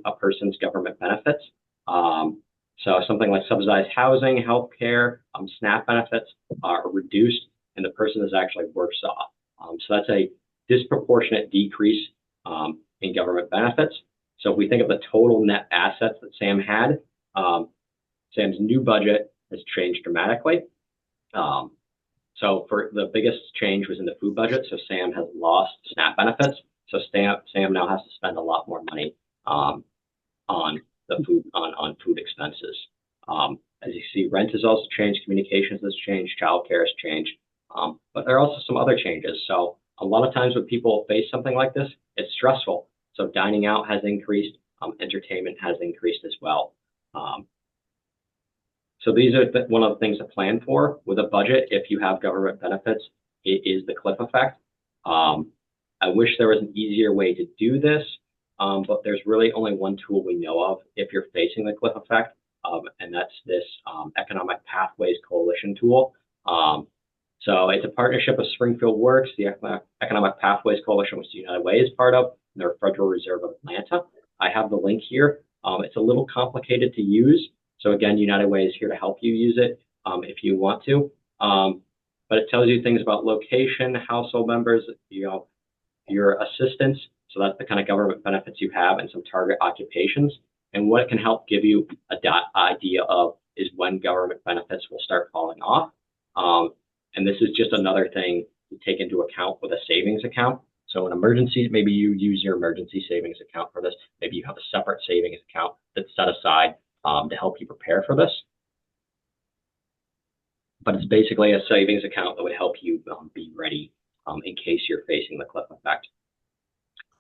a person's government benefits. So something like subsidized housing, healthcare, SNAP benefits are reduced, and the person is actually worse off. So that's a disproportionate decrease in government benefits. So if we think of the total net assets that Sam had, Sam's new budget has changed dramatically. So for the biggest change was in the food budget. So Sam has lost SNAP benefits. So Sam now has to spend a lot more money on the food expenses. As you see, rent has also changed, communications has changed, childcare has changed. But there are also some other changes. So a lot of times when people face something like this, it's stressful. So dining out has increased, entertainment has increased as well. So these are one of the things to plan for with a budget. If you have government benefits, it is the cliff effect. I wish there was an easier way to do this, but there's really only one tool we know of if you're facing the cliff effect, and that's this Economic Pathways Coalition tool. So it's a partnership of Springfield Works, the Economic Pathways Coalition, which the United Way is part of, and the Federal Reserve of Atlanta. I have the link here. It's a little complicated to use. So again, United Way is here to help you use it if you want to. But it tells you things about location, household members, your assistance. So that's the kind of government benefits you have and some target occupations. And what it can help give you a idea of is when government benefits will start falling off. And this is just another thing to take into account with a savings account. So in emergencies, maybe you use your emergency savings account for this. Maybe you have a separate savings account that's set aside to help you prepare for this. But it's basically a savings account that would help you be ready in case you're facing the cliff effect.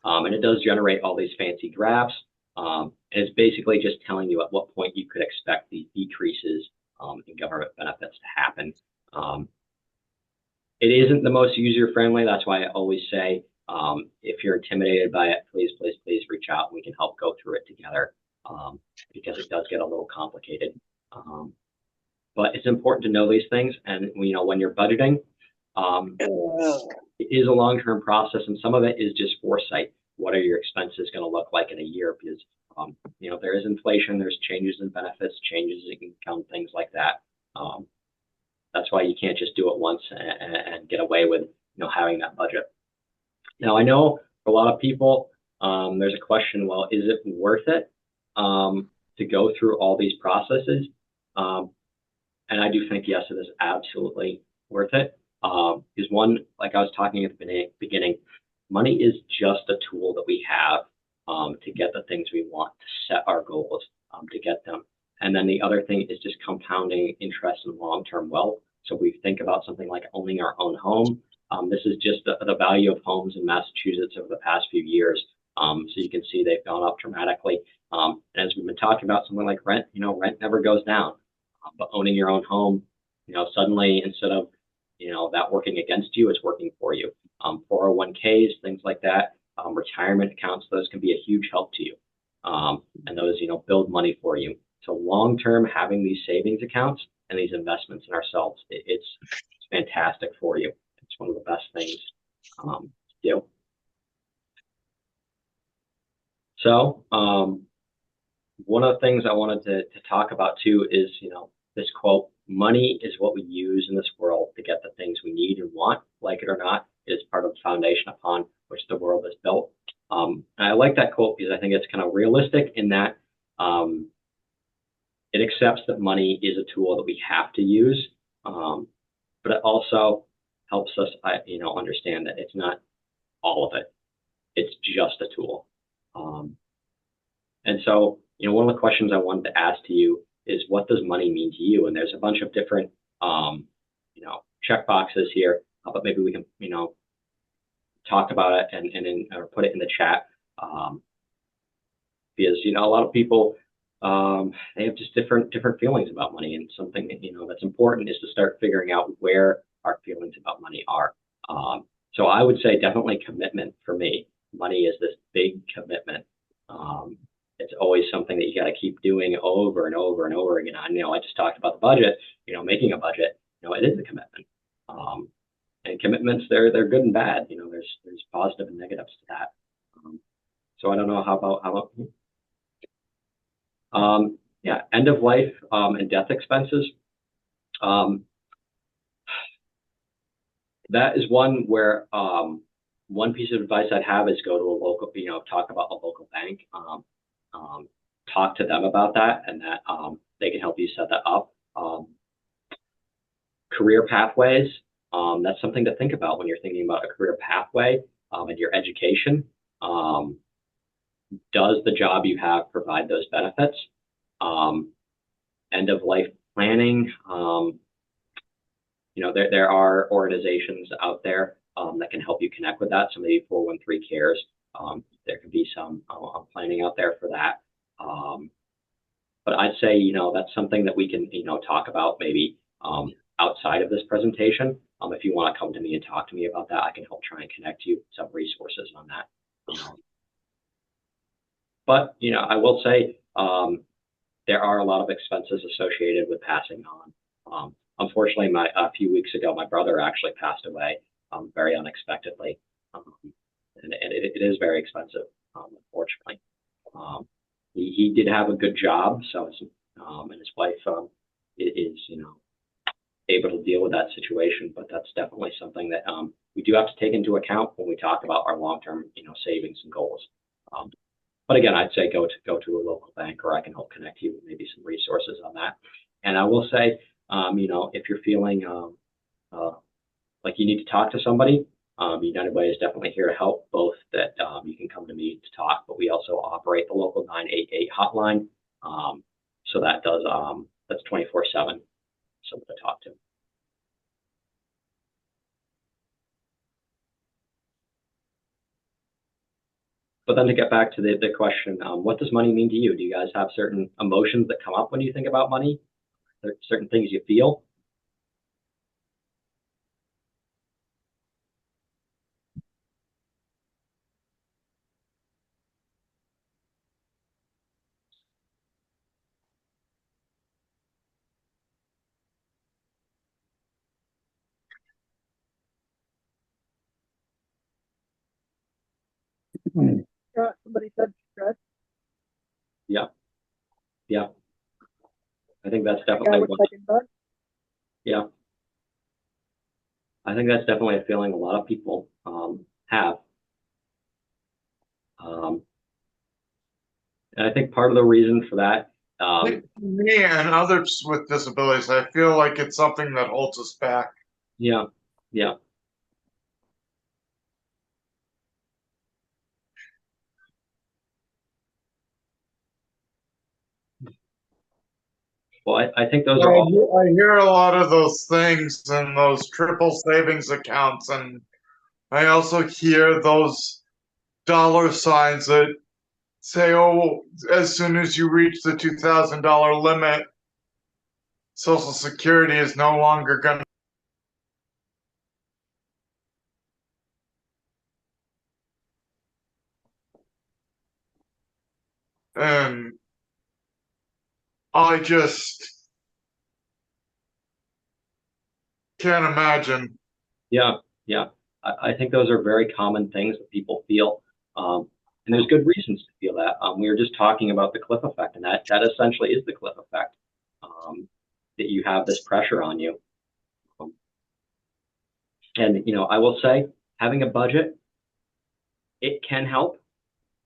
And it does generate all these fancy graphs. And it's basically just telling you at what point you could expect these decreases in government benefits to happen. It isn't the most user-friendly. That's why I always say, if you're intimidated by it, please reach out and we can help go through it together, because it does get a little complicated. But it's important to know these things. And, when you're budgeting, it is a long-term process, and some of it is just foresight. What are your expenses going to look like in a year? Because, there is inflation, there's changes in benefits, changes in income, things like that. That's why you can't just do it once and get away with, having that budget. Now, I know for a lot of people, there's a question, well, is it worth it to go through all these processes? And I do think, yes, it is absolutely worth it. Because one, like I was talking at the beginning, money is just a tool that we have to get the things we want, to set our goals, to get them. And then the other thing is just compounding interest and long-term wealth. So we think about something like owning our own home. This is just the value of homes in Massachusetts over the past few years. So you can see they've gone up dramatically. And as we've been talking about something like rent, rent never goes down. But owning your own home, suddenly instead of, that working against you, it's working for you. 401ks, things like that, retirement accounts, those can be a huge help to you. And those, build money for you. So long-term, having these savings accounts and these investments in ourselves, it's fantastic for you. It's one of the best things to do. So one of the things I wanted to talk about too is, this quote, money is what we use in this world to get the things we need and want, like it or not, is part of the foundation upon which the world is built. And I like that quote because I think it's kind of realistic in that it accepts that money is a tool that we have to use, but it also helps us, understand that it's not all of it. It's just a tool. And so, one of the questions I wanted to ask to you is, what does money mean to you? And there's a bunch of different, check boxes here, but maybe we can, talk about it and or put it in the chat, because a lot of people they have just different feelings about money, and something that's important is to start figuring out where our feelings about money are. So I would say definitely commitment for me. Money is this big commitment. It's always something that you got to keep doing over and over and over again. I just talked about the budget. Making a budget. It is a commitment. And commitments, they're good and bad. There's positive and negatives to that. So I don't know how about you? Yeah, end of life and death expenses. That is one where one piece of advice I'd have is go to a local, talk about a local bank, talk to them about that, and that they can help you set that up. Career pathways, that's something to think about when you're thinking about a career pathway and your education. Does the job you have provide those benefits? End of life planning. There are organizations out there that can help you connect with that. So maybe 413 Cares. There could be some planning out there for that. But I'd say, that's something that we can, talk about maybe outside of this presentation. If you want to come to me and talk to me about that, I can help try and connect you with some resources on that. But, I will say there are a lot of expenses associated with passing on. Unfortunately, a few weeks ago, my brother actually passed away very unexpectedly. And it is very expensive, unfortunately. He did have a good job, so and his wife is able to deal with that situation. But that's definitely something that we do have to take into account when we talk about our long-term savings and goals. But again, I'd say go to a local bank, or I can help connect you with maybe some resources on that. And I will say, if you're feeling like you need to talk to somebody, United Way is definitely here to help. Both that you can come to me to talk, but we also operate the local 988 hotline. So that does that's 24/7, someone to talk to. But then to get back to the question, what does money mean to you? Do you guys have certain emotions that come up when you think about money? Certain things you feel? Somebody said stress. Yeah. Yeah. I think that's I definitely would one. second that. Yeah. I think that's definitely a feeling a lot of people have. And I think part of the reason for that, Me and others with disabilities, I feel like it's something that holds us back. yeah, yeah. Well, I think those are all. I hear a lot of those things and those triple savings accounts, and I also hear those dollar signs that say, "Oh, as soon as you reach the $2,000 limit, Social Security is no longer going." And I just can't imagine. Yeah, yeah. I think those are very common things that people feel. And there's good reasons to feel that. We were just talking about the cliff effect, and that essentially is the cliff effect. That you have this pressure on you. And I will say, having a budget, it can help,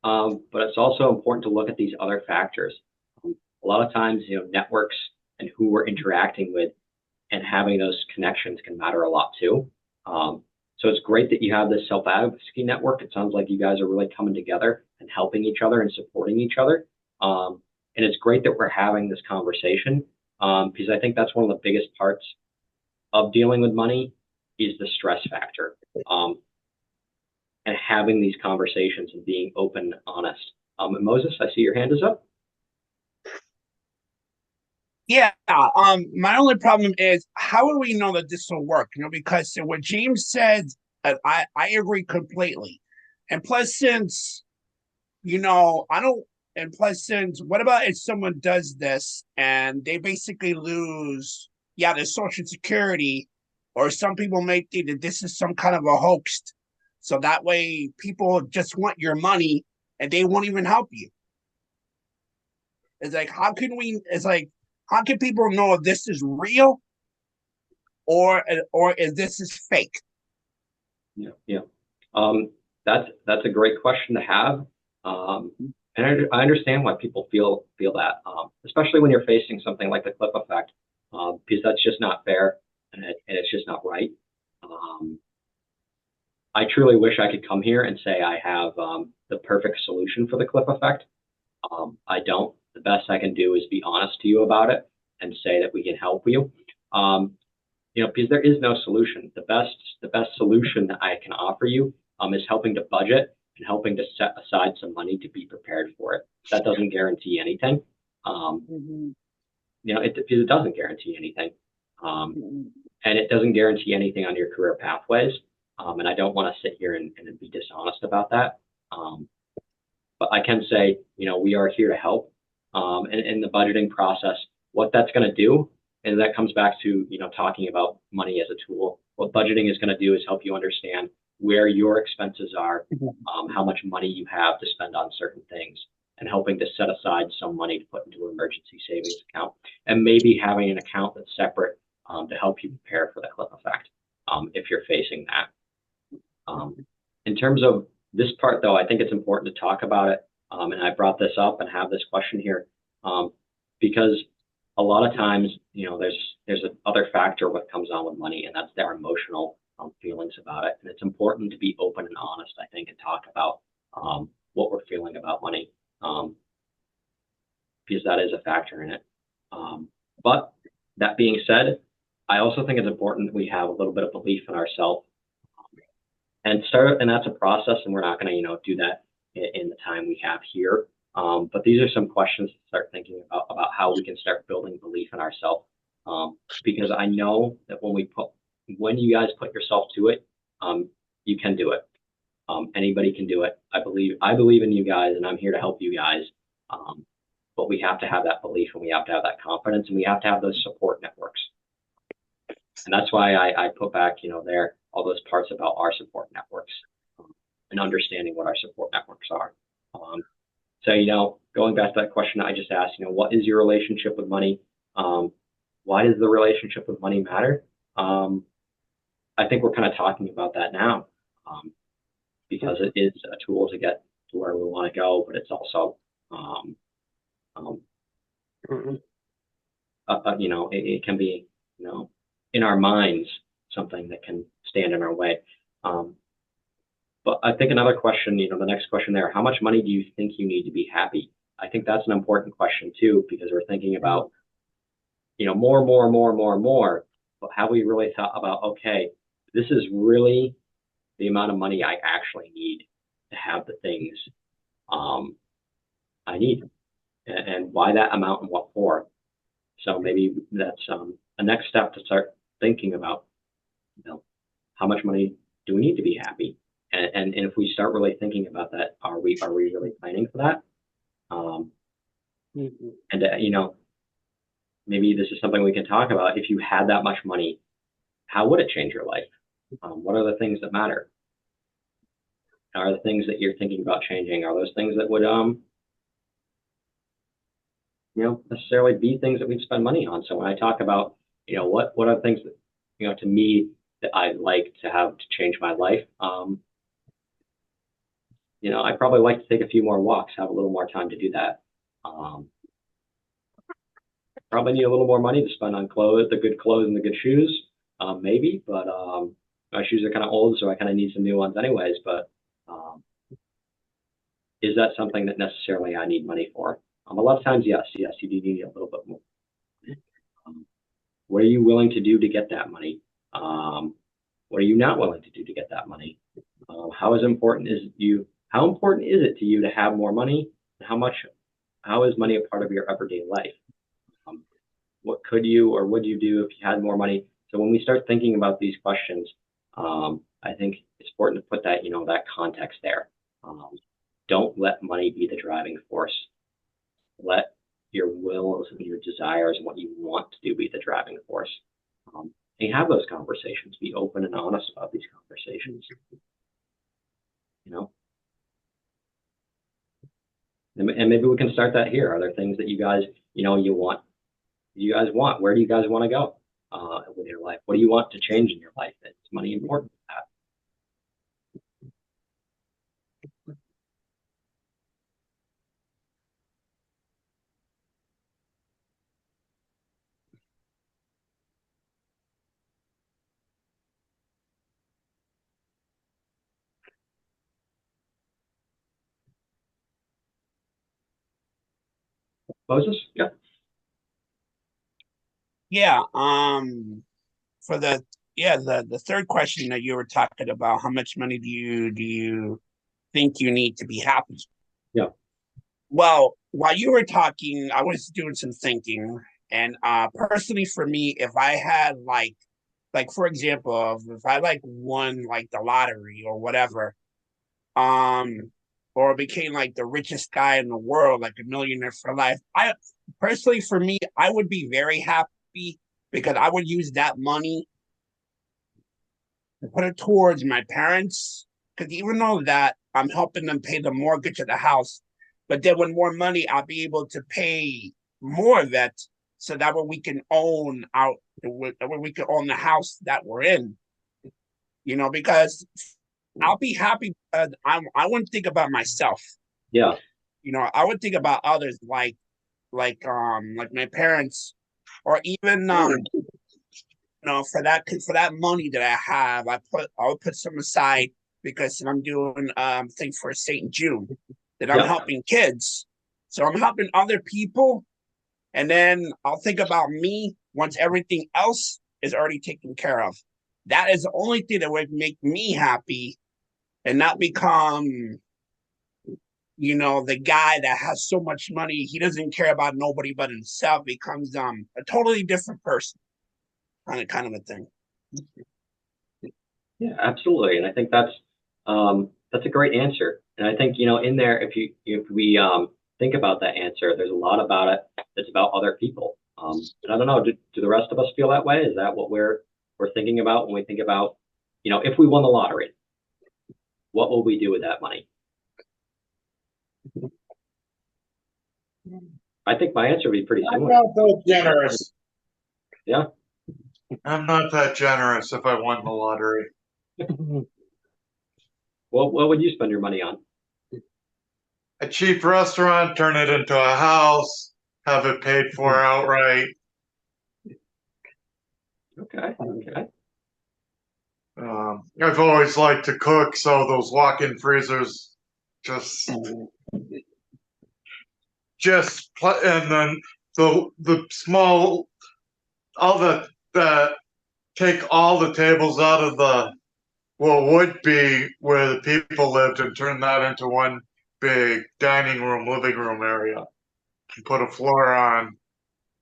but it's also important to look at these other factors. A lot of times, networks and who we're interacting with and having those connections can matter a lot too. So it's great that you have this self-advocacy network. It sounds like you guys are really coming together and helping each other and supporting each other. And it's great that we're having this conversation, because I think that's one of the biggest parts of dealing with money is the stress factor. And having these conversations and being open and honest. And Moses, I see your hand is up. Yeah, my only problem is how do we know that this will work? Because what James said, I agree completely. And plus, since I don't, and plus, since what about if someone does this and they basically lose, their Social Security, or some people may think that this is some kind of a hoax, so that way people just want your money and they won't even help you. It's like, how can we? It's like, how can people know if this is real or if this is fake? Yeah, yeah. That's a great question to have. And I understand why people feel that, especially when you're facing something like the cliff effect, because that's just not fair and it's just not right. I truly wish I could come here and say I have the perfect solution for the cliff effect. I don't. The best I can do is be honest to you about it and say that we can help you. Because there is no solution. The best solution that I can offer you is helping to budget and helping to set aside some money to be prepared for it. That doesn't guarantee anything. It doesn't guarantee anything. And it doesn't guarantee anything on your career pathways. And I don't want to sit here and be dishonest about that. But I can say, we are here to help. And in the budgeting process, what that's going to do, and that comes back to, talking about money as a tool. What budgeting is going to do is help you understand where your expenses are, how much money you have to spend on certain things, and helping to set aside some money to put into an emergency savings account, and maybe having an account that's separate to help you prepare for the cliff effect if you're facing that. In terms of this part, though, I think it's important to talk about it. And I brought this up and have this question here because a lot of times, there's another factor what comes on with money, and that's their emotional feelings about it. And it's important to be open and honest, I think, and talk about what we're feeling about money, because that is a factor in it. But that being said, I also think it's important that we have a little bit of belief in ourselves, and that's a process, and we're not going to, do that in the time we have here. But these are some questions to start thinking about how we can start building belief in ourselves. Because I know that when you guys put yourself to it, you can do it. Anybody can do it. I believe in you guys, and I'm here to help you guys. But we have to have that belief, and we have to have that confidence, and we have to have those support networks. And that's why I put back, there, all those parts about our support networks, and understanding what our support networks are. So, going back to that question I just asked, what is your relationship with money? Why does the relationship with money matter? I think we're kind of talking about that now, because it is a tool to get to where we want to go, but it's also, it can be, in our minds, something that can stand in our way. But I think another question, the next question there, how much money do you think you need to be happy? I think that's an important question too, because we're thinking about, more. But have we really thought about, okay, this is really the amount of money I actually need to have the things I need, and why that amount and what for? So maybe that's a next step to start thinking about, how much money do we need to be happy? And if we start really thinking about that, are we really planning for that? And maybe this is something we can talk about. If you had that much money, how would it change your life? What are the things that matter? Are the things that you're thinking about changing? Are those things that would, necessarily be things that we'd spend money on? So when I talk about, what are things that, to me that I'd like to have to change my life? I'd probably like to take a few more walks, have a little more time to do that. Probably need a little more money to spend on clothes, the good clothes and the good shoes, maybe, but my shoes are kind of old, so I kind of need some new ones anyways, but is that something that necessarily I need money for? A lot of times, yes, you do need a little bit more. What are you willing to do to get that money? What are you not willing to do to get that money? How important is it to you to have more money? How is money a part of your everyday life? What could you or would you do if you had more money? So when we start thinking about these questions, I think it's important to put that, that context there. Don't let money be the driving force. Let your wills and your desires and what you want to do be the driving force. And have those conversations. Be open and honest about these conversations. And maybe we can start that here. Are there things that you guys, you want? You guys want? Where do you guys want to go with your life? What do you want to change in your life? Is money important for that? Moses? Yeah. Yeah. For the third question that you were talking about, how much money do you think you need to be happy? Yeah. Well, while you were talking, I was doing some thinking, and personally, for me, if I had like for example, if I won like the lottery or whatever, or became like the richest guy in the world, like a millionaire for life, I personally, for me, I would be very happy because I would use that money and put it towards my parents. Because even though that I'm helping them pay the mortgage of the house, but then with more money, I'll be able to pay more of that, so that way we can own the house that we're in. Because I'll be happy. I wouldn't think about myself. Yeah. I would think about others, like my parents, or even for that money that I have, I'll put some aside because I'm doing things for St. Jude, that I'm helping kids. So I'm helping other people, and then I'll think about me once everything else is already taken care of. That is the only thing that would make me happy, and not become the guy that has so much money he doesn't care about nobody but himself. Becomes a totally different person, kind of a thing. Yeah, absolutely. And I think that's a great answer. And I think, in there, if we think about that answer, there's a lot about it that's about other people. And I don't know, do the rest of us feel that way? Is that what we're thinking about when we think about, if we won the lottery, what will we do with that money? I think my answer would be pretty similar. I'm not that generous. Yeah. I'm not that generous if I won the lottery. Well, what would you spend your money on? A cheap restaurant, turn it into a house, have it paid for outright. Okay. I've always liked to cook, so those walk-in freezers and then the small, all the take all the tables out of would be where the people lived, and turn that into one big dining room, living room area, and put a floor on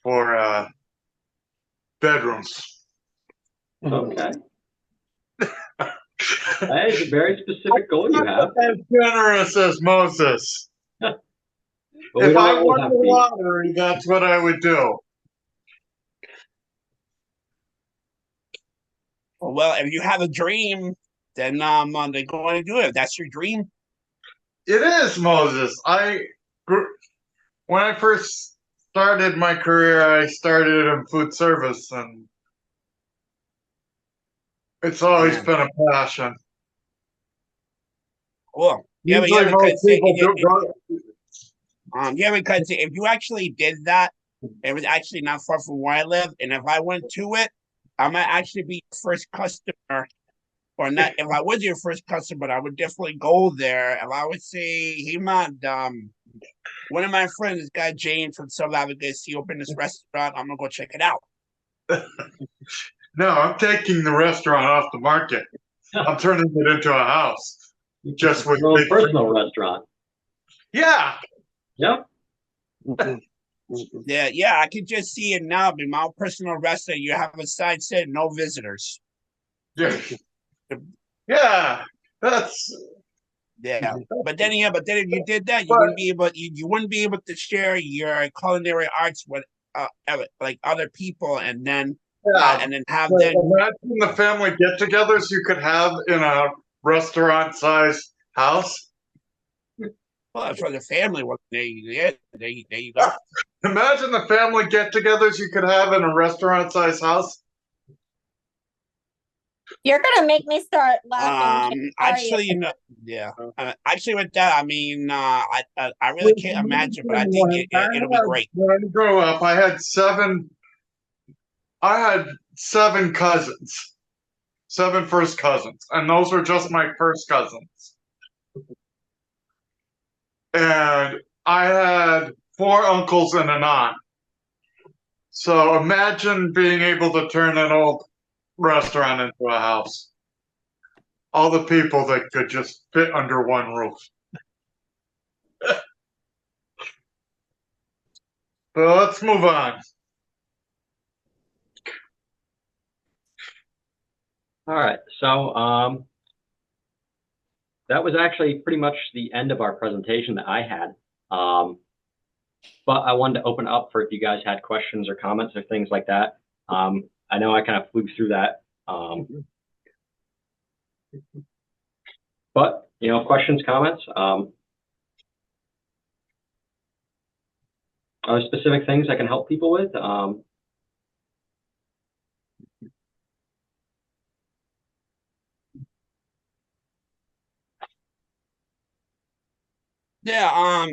for bedrooms. Okay. That is a very specific goal you have. As generous as Moses. But If I won the lottery, that's what I would do. Well, if you have a dream, then they're going to do it. If that's your dream. It is, Moses. When I first started my career, I started in food service, and it's always Yeah. been a passion. Cool. Usually, most people do. Yeah, because if you actually did that, it was actually not far from where I live, and if I went to it, I might actually be your first customer, or not. If I was your first customer, I would definitely go there. If I would say, "Hey, man, one of my friends, this guy James from South Africa, he opened this restaurant. I'm gonna go check it out." No, I'm taking the restaurant off the market. I'm turning it into a house. Just with Your own big personal restaurant. Yeah. Yeah. Yeah, I can just see it now. Be my personal restaurant. You have a sign said "No visitors." Yeah. Yeah. That's Yeah, but then if you did that, you but wouldn't be able you wouldn't be able to share your culinary arts with like other people, yeah. and then have But them. imagine the family get-togethers you could have in a restaurant-sized house. Well, for the family, well, there you go. Imagine the family get-togethers you could have in a restaurant-sized house. You're gonna make me start laughing. Kate. Actually, yeah. Actually, with that, I mean, I really can't imagine, but I think it'll be great. When I grew up, I had seven cousins, seven first cousins, and those were just my first cousins. And I had four uncles and an aunt. So imagine being able to turn an old restaurant into a house. All the people that could just fit under one roof. So let's move on. All right. So that was actually pretty much the end of our presentation that I had. But I wanted to open up for if you guys had questions or comments or things like that. I know I kind of flew through that. But, questions, comments? Are there specific things I can help people with? Yeah.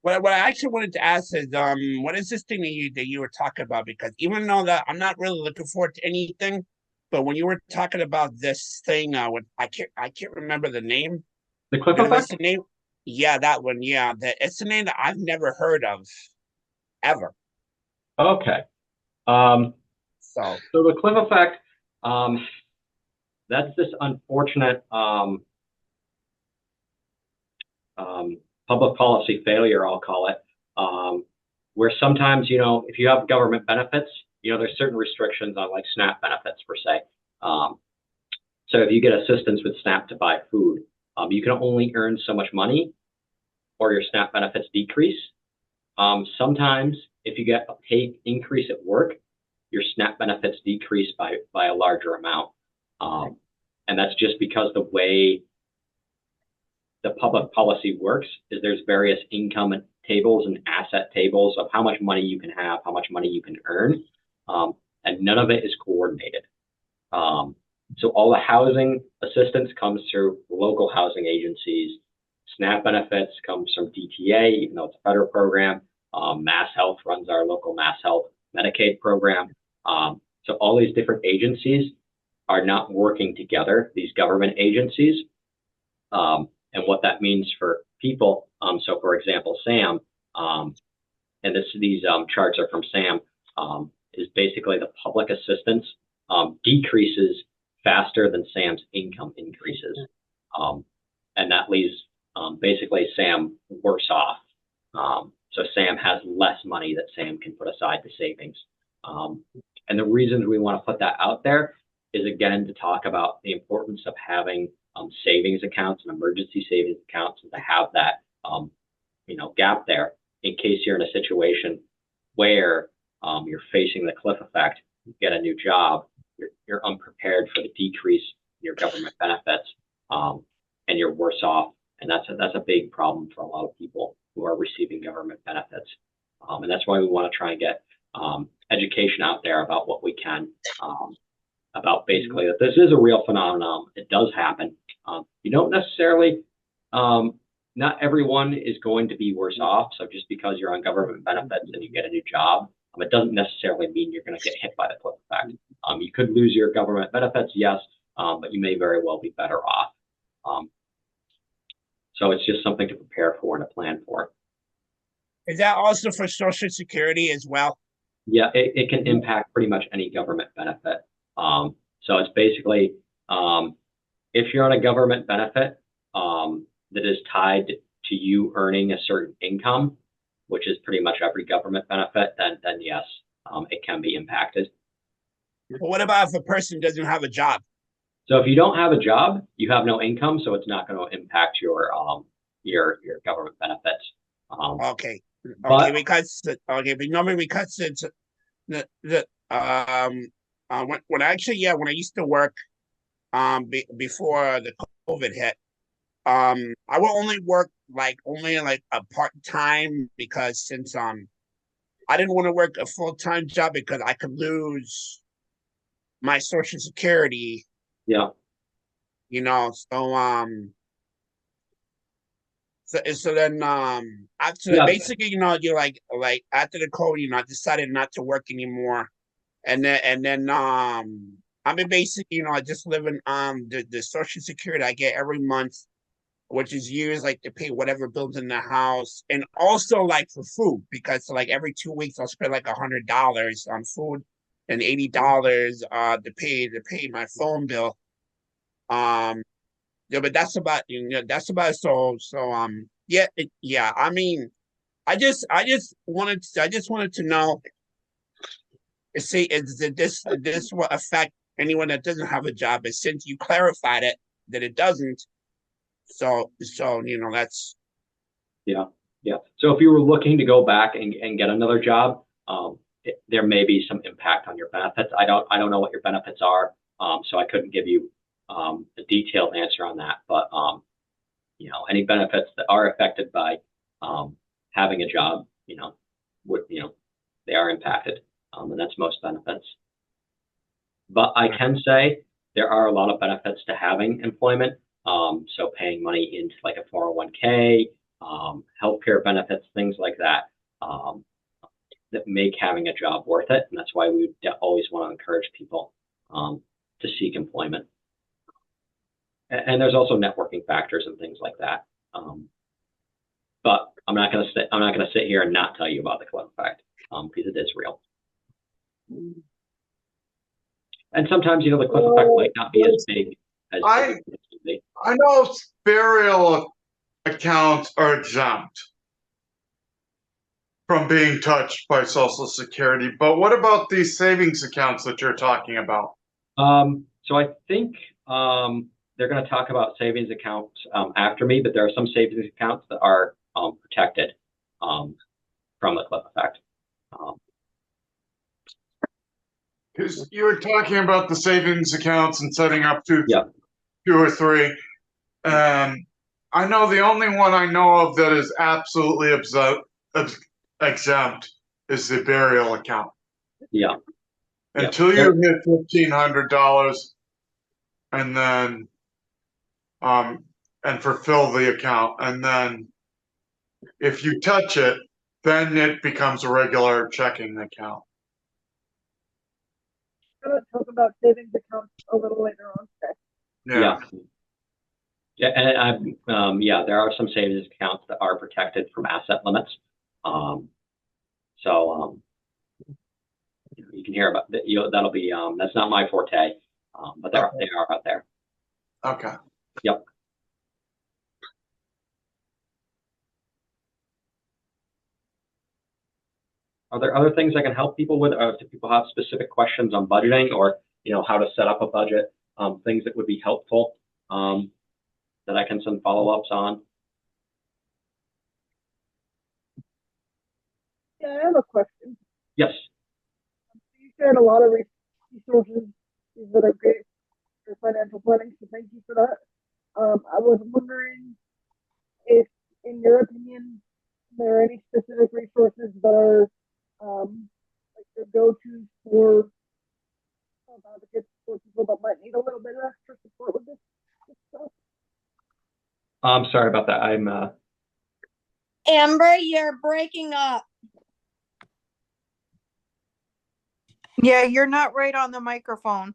What I actually wanted to ask is, what is this thing that you were talking about? Because even though that I'm not really looking forward to anything, but when you were talking about this thing, I can't remember the name. The cliff What's effect? the name? Yeah, that one. Yeah, it's a name that I've never heard of, ever. Okay. So So the cliff effect, that's this unfortunate public policy failure, I'll call it, where sometimes, if you have government benefits, there's certain restrictions on like SNAP benefits per se. So if you get assistance with SNAP to buy food, you can only earn so much money or your SNAP benefits decrease. Sometimes if you get a pay increase at work, your SNAP benefits decrease by a larger amount. And that's just because the way the public policy works is there's various income tables and asset tables of how much money you can have, how much money you can earn, and none of it is coordinated. So all the housing assistance comes through local housing agencies. SNAP benefits comes from DTA, even though it's a federal program. Mass Health runs our local Mass Health Medicaid program. So all these different agencies are not working together, these government agencies. And what that means for people. So for example, SAM, and these charts are from SAM, is basically the public assistance decreases faster than SAM's income increases. And that leaves basically SAM worse off. So SAM has less money that SAM can put aside to savings. And the reasons we want to put that out there is, again, to talk about the importance of having savings accounts and emergency savings accounts, and to have that gap there in case you're in a situation where you're facing the cliff effect, you get a new job, you're unprepared for the decrease in your government benefits, and you're worse off. And that's a big problem for a lot of people who are receiving government benefits. And that's why we want to try and get education out there about what we can, about basically that this is a real phenomenon. It does happen. You don't necessarily, not everyone is going to be worse off. So just because you're on government benefits and you get a new job, it doesn't necessarily mean you're going to get hit by the cliff effect. You could lose your government benefits, yes, but you may very well be better off. So it's just something to prepare for and to plan for. Is that also for Social Security as well? Yeah, it can impact pretty much any government benefit. So it's basically, if you're on a government benefit that is tied to you earning a certain income, which is pretty much every government benefit, then yes, it can be impacted. But what about if a person doesn't have a job? So if you don't have a job, you have no income, so it's not going to impact your government benefits. Okay, but because it's when I used to work before the COVID hit, I will only work only a part-time, because since I didn't want to work a full-time job because I could lose my Social Security. Yeah. So then after basically, you after the COVID, I decided not to work anymore. And then I mean, basically, I just living on the Social Security I get every month, which is used to pay whatever bills in the house, and also for food, because every 2 weeks I'll spend $100 on food and $80 to pay my phone bill. Yeah, but that's about yeah. I mean, I just wanted to know, did this will affect anyone that doesn't have a job? But since you clarified it that it doesn't, so that's yeah. So if you were looking to go back and get another job, there may be some impact on your benefits. I don't know what your benefits are, so I couldn't give you a detailed answer on that. But any benefits that are affected by having a job, they are impacted, and that's most benefits. But I can say there are a lot of benefits to having employment. So paying money into a 401k, healthcare benefits, things like that, that make having a job worth it. And that's why we always want to encourage people to seek employment. And there's also networking factors and things like that. But I'm not going to sit here and not tell you about the cliff effect, because it is real. And sometimes, the cliff effect might not be as big as it should be. I know burial accounts are exempt from being touched by Social Security, but what about these savings accounts that you're talking about? So I think they're going to talk about savings accounts after me, but there are some savings accounts that are protected from the cliff effect. Because you were talking about the savings accounts and setting up two or three. I know the only one I know of that is absolutely exempt is the burial account. Yeah. Until you hit $1,500, and then and fulfill the account, and then if you touch it, then it becomes a regular checking account. I'm going to talk about savings accounts a little later on today. Yeah, and there are some savings accounts that are protected from asset limits. So you can hear about that. That'll be that's not my forte, but they are out there. Okay. Yep. Are there other things I can help people with? Do people have specific questions on budgeting, or how to set up a budget? Things that would be helpful that I can send follow-ups on. Yeah, I have a question. Yes. You shared a lot of resources worksheets that are great for financial planning, so thank you for that. I was wondering if, in your opinion, there are any specific resources that are like the go-to for advocates for people that might need a little bit of extra support with this stuff. I'm sorry about that. I'm Amber, you're breaking up. Yeah, you're not right on the microphone.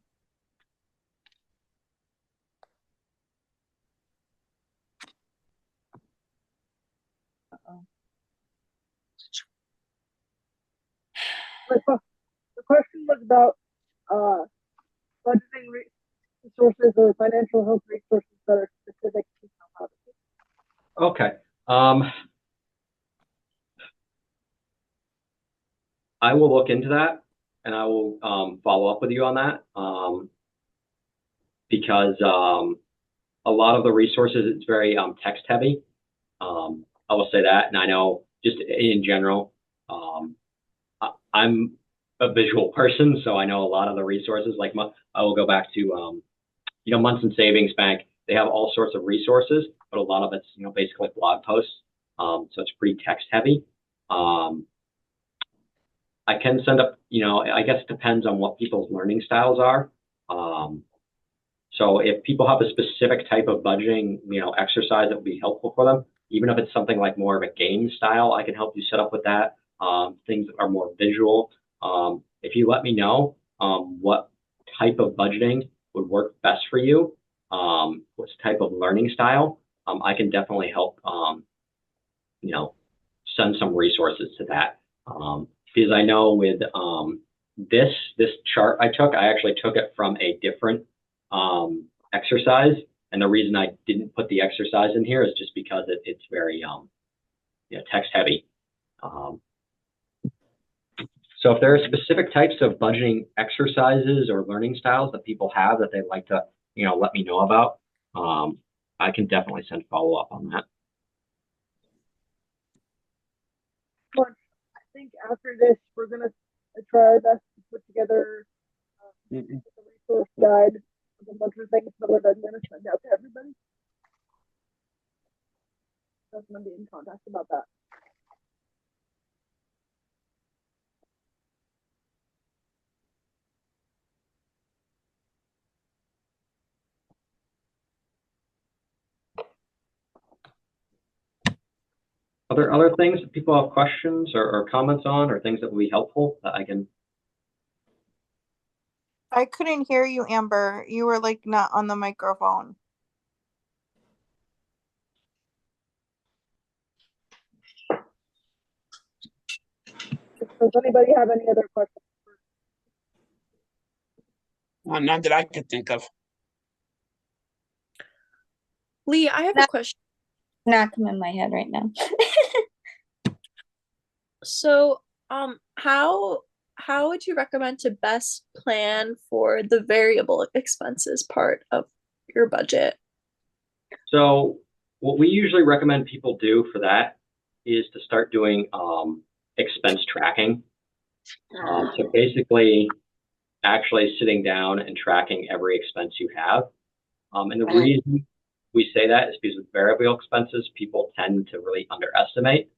The question was about budgeting resources or financial health resources that are specific to some advocates. okay. I will look into that and I will follow up with you on that because a lot of the resources, it's very text heavy. I will say that, and I know just in general, I'm a visual person, so I know a lot of the resources. Like I will go back to Munson Savings Bank. They have all sorts of resources, but a lot of it's basically blog posts, so it's pretty text heavy. I can send up, I guess it depends on what people's learning styles are. So if people have a specific type of budgeting, exercise that would be helpful for them, even if it's something like more of a game style, I can help you set up with that. Things that are more visual. If you let me know what type of budgeting would work best for you, what type of learning style, I can definitely help, send some resources to that. Because I know with this chart I actually took it from a different exercise. And the reason I didn't put the exercise in here is just because it's very text heavy. So if there are specific types of budgeting exercises or learning styles that people have that they'd like to, let me know about, I can definitely send follow up on that. I think after this, we're gonna try our best to put together a resource guide with a bunch of things that we're gonna send out to everybody. So I'm gonna be in contact about that. Are there other things that people have questions or comments on, or things that would be helpful that I can? I couldn't hear you, Amber. You were like not on the microphone. Does anybody have any other questions? None that I could think of. Lee, I have a question. Not come in my head right now. So, how would you recommend to best plan for the variable expenses part of your budget? So what we usually recommend people do for that is to start doing expense tracking. So basically actually sitting down and tracking every expense you have. And the reason we say that is because with variable expenses, people tend to really underestimate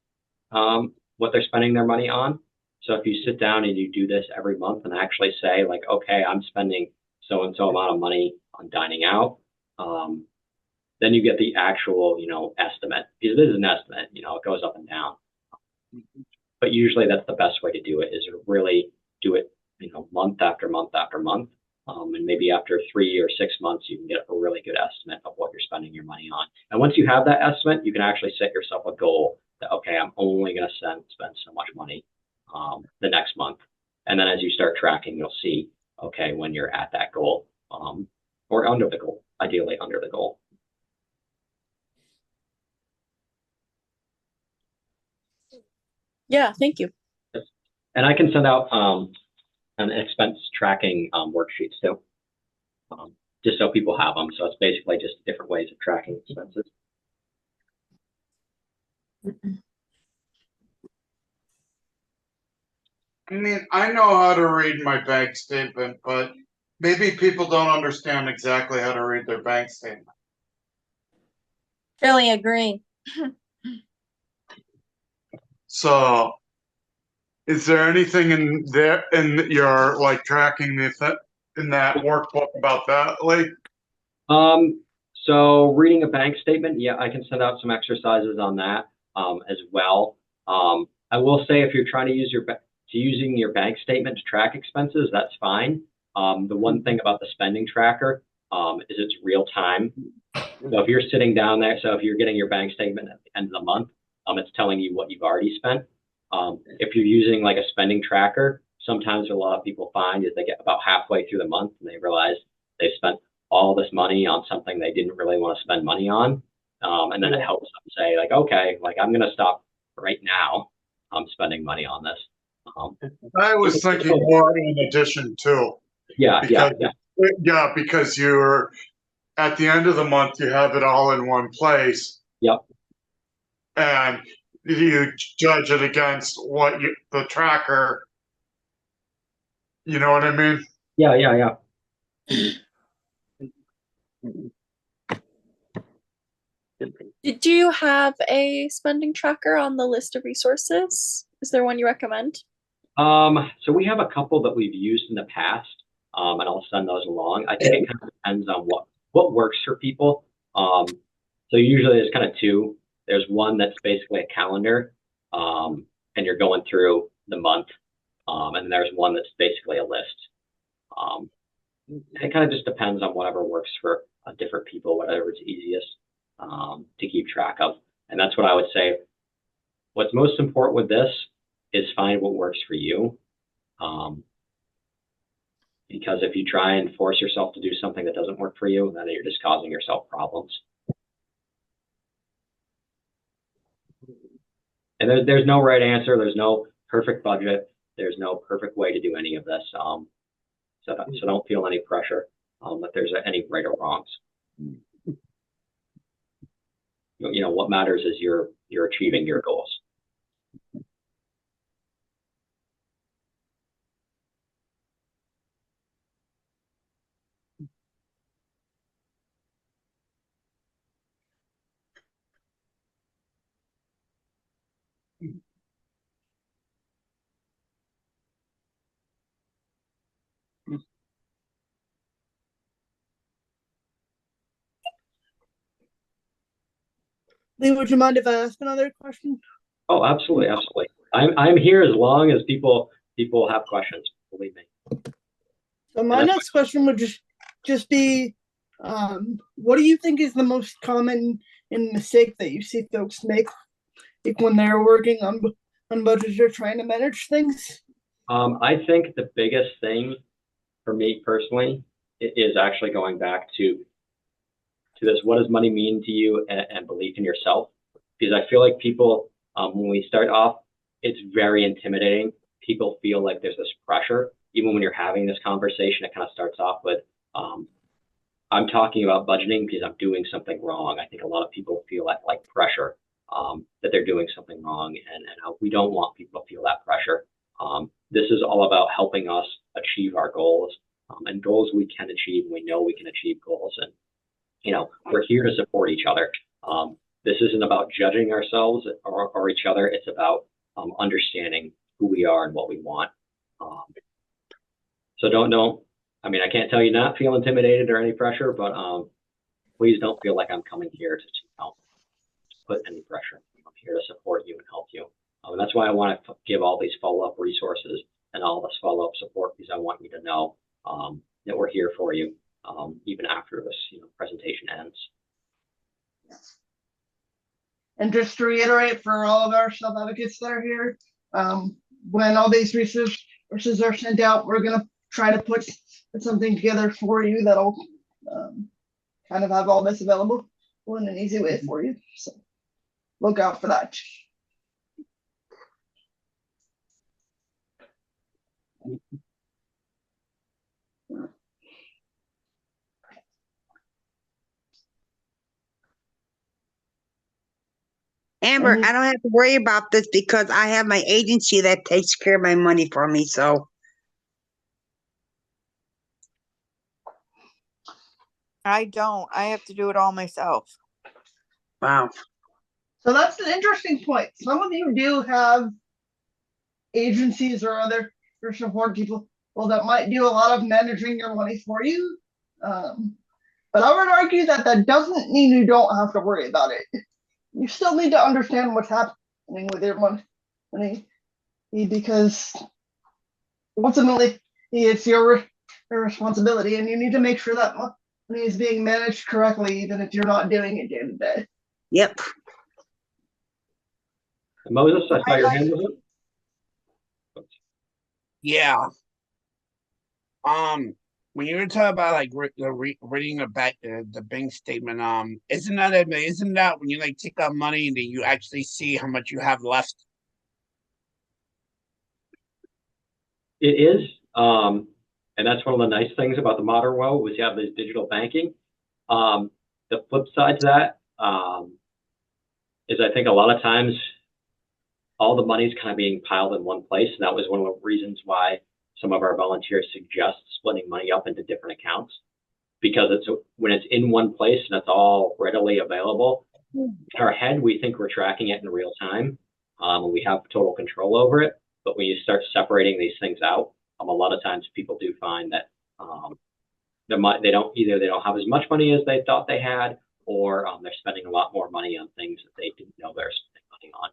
what they're spending their money on. So if you sit down and you do this every month and actually say like, okay, I'm spending so-and-so amount of money on dining out, then you get the actual, estimate. Because it is an estimate, it goes up and down. But usually that's the best way to do it, is to really do it, month after month after month. And maybe after 3 or 6 months, you can get a really good estimate of what you're spending your money on. And once you have that estimate, you can actually set yourself a goal that, okay, I'm only going to spend so much money the next month. And then as you start tracking, you'll see, okay, when you're at that goal or under the goal, ideally under the goal. Yeah, thank you. And I can send out an expense tracking worksheets too, just so people have them. So it's basically just different ways of tracking expenses. I mean, I know how to read my bank statement, but maybe people don't understand exactly how to read their bank statement. Really agree. So, is there anything in there in your like tracking the in that workbook about that? Like, So reading a bank statement, yeah, I can send out some exercises on that as well. I will say if you're trying to use using your bank statement to track expenses, that's fine. The one thing about the spending tracker is it's real time. So if you're sitting down there, so if you're getting your bank statement at the end of the month, it's telling you what you've already spent. If you're using like a spending tracker, sometimes what a lot of people find is they get about halfway through the month and they realize they've spent all this money on something they didn't really want to spend money on. And then it helps them say like, okay, like I'm going to stop right now. I'm spending money on this. I was thinking more in addition too. Yeah, because, yeah. Yeah, because you're at the end of the month, you have it all in one place. Yep. And you judge it against what the tracker, you know what I mean? Yeah, yeah, yeah. Did you have a spending tracker on the list of resources? Is there one you recommend? So we have a couple that we've used in the past, and I'll send those along. I think it kind of depends on what works for people. So usually there's kind of two. There's one that's basically a calendar, and you're going through the month, and there's one that's basically a list. It kind of just depends on whatever works for different people, whatever is easiest to keep track of. And that's what I would say. What's most important with this is find what works for you. Because if you try and force yourself to do something that doesn't work for you, then you're just causing yourself problems. And there's no right answer. There's no perfect budget. There's no perfect way to do any of this. So don't feel any pressure that there's any right or wrongs. You know what matters is you're achieving your goals. Lee, would you mind if I ask another question? Oh, absolutely, absolutely. I'm here as long as people have questions. Believe me. So my next question would just be, what do you think is the most common mistake that you see folks make, like when they're working on budgets or trying to manage things? I think the biggest thing for me personally is actually going back to this: what does money mean to you, and belief in yourself? Because I feel like people, when we start off, it's very intimidating. People feel like there's this pressure. Even when you're having this conversation, it kind of starts off with, I'm talking about budgeting because I'm doing something wrong. I think a lot of people feel like pressure, that they're doing something wrong, and we don't want people to feel that pressure. This is all about helping us achieve our goals, and goals we can achieve. We know we can achieve goals, and we're here to support each other. This isn't about judging ourselves or each other. It's about understanding who we are and what we want. So don't. I mean, I can't tell you not feel intimidated or any pressure, but please don't feel like I'm coming here to put any pressure. I'm here to support you and help you. And that's why I want to give all these follow-up resources and all this follow-up support, because I want you to know that we're here for you, even after this presentation ends. And just to reiterate for all of our self-advocates that are here, when all these resources are sent out, we're going to try to put something together for you that'll kind of have all this available in an easy way for you. So look out for that. Amber, I don't have to worry about this because I have my agency that takes care of my money for me. So I don't. I have to do it all myself. Wow. So that's an interesting point. Some of you do have agencies or other support people, well, that might do a lot of managing your money for you. But I would argue that that doesn't mean you don't have to worry about it. You still need to understand what's happening with your money, because ultimately it's your responsibility, and you need to make sure that money is being managed correctly, even if you're not doing it day to day. Yep. Moses, I saw your hand was up. Yeah. When you were talking about like reading the bank statement, isn't that when you like take out money and then you actually see how much you have left? It is, and that's one of the nice things about the modern world was you have this digital banking. The flip side to that is I think a lot of times all the money's kind of being piled in one place, and that was one of the reasons why some of our volunteers suggest splitting money up into different accounts, because when it's in one place and it's all readily available, in our head we think we're tracking it in real time, and we have total control over it. But when you start separating these things out, a lot of times people do find that they don't have as much money as they thought they had, or they're spending a lot more money on things that they didn't know they're spending money on.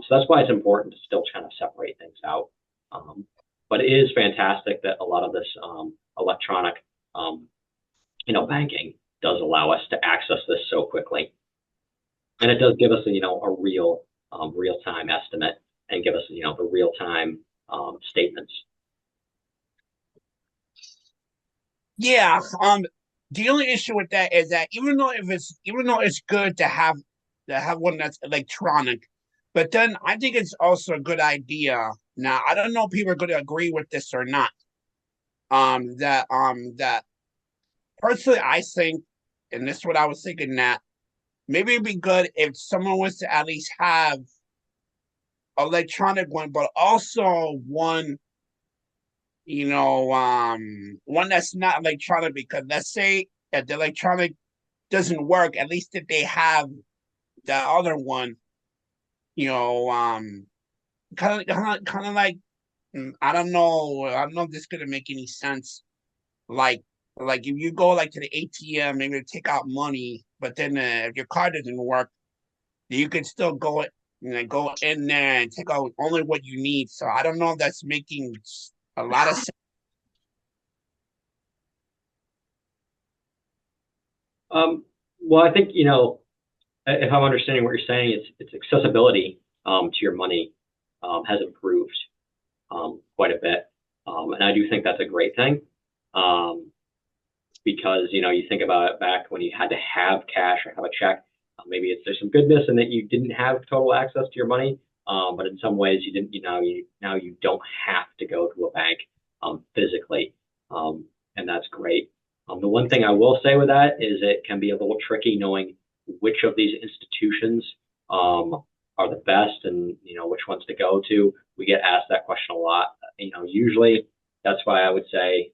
So that's why it's important to still kind of separate things out. But it is fantastic that a lot of this electronic, banking does allow us to access this so quickly, and it does give us a real time estimate and give us the real time statements. Yeah. The only issue with that is that even though it's good to have one that's electronic, but then I think it's also a good idea. Now I don't know if people are going to agree with this or not. That personally I think, and this is what I was thinking, that maybe it'd be good if someone was to at least have electronic one, but also one, one that's not electronic, because let's say that the electronic doesn't work, at least if they have the other one, kind of like, I don't know if this is gonna make any sense. Like if you go like to the ATM, maybe to take out money, but then if your card doesn't work, you can still go in there and take out only what you need. So I don't know if that's making a lot of sense. Well, I think if I'm understanding what you're saying, it's accessibility to your money has improved quite a bit, and I do think that's a great thing, because you think about it back when you had to have cash or have a check. Maybe there's some goodness in that you didn't have total access to your money, but in some ways you didn't. Now you don't have to go to a bank physically, and that's great. The one thing I will say with that is it can be a little tricky knowing which of these institutions are the best, and which ones to go to. We get asked that question a lot. Usually that's why I would say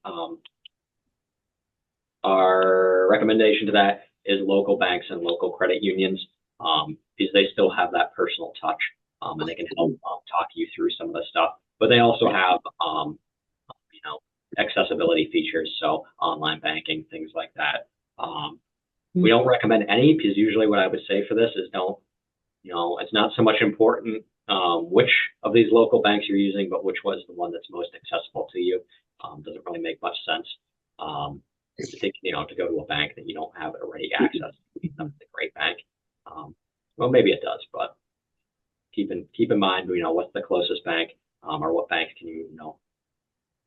our recommendation to that is local banks and local credit unions, because they still have that personal touch, and they can help talk you through some of the stuff. But they also have accessibility features, so online banking, things like that. We don't recommend any, because usually what I would say for this is it's not so much important which of these local banks you're using, but which was the one that's most accessible to you. Doesn't really make much sense to think, to go to a bank that you don't have already access to. That's a great bank. Well, maybe it does, but keep in mind, what's the closest bank, or what banks can you,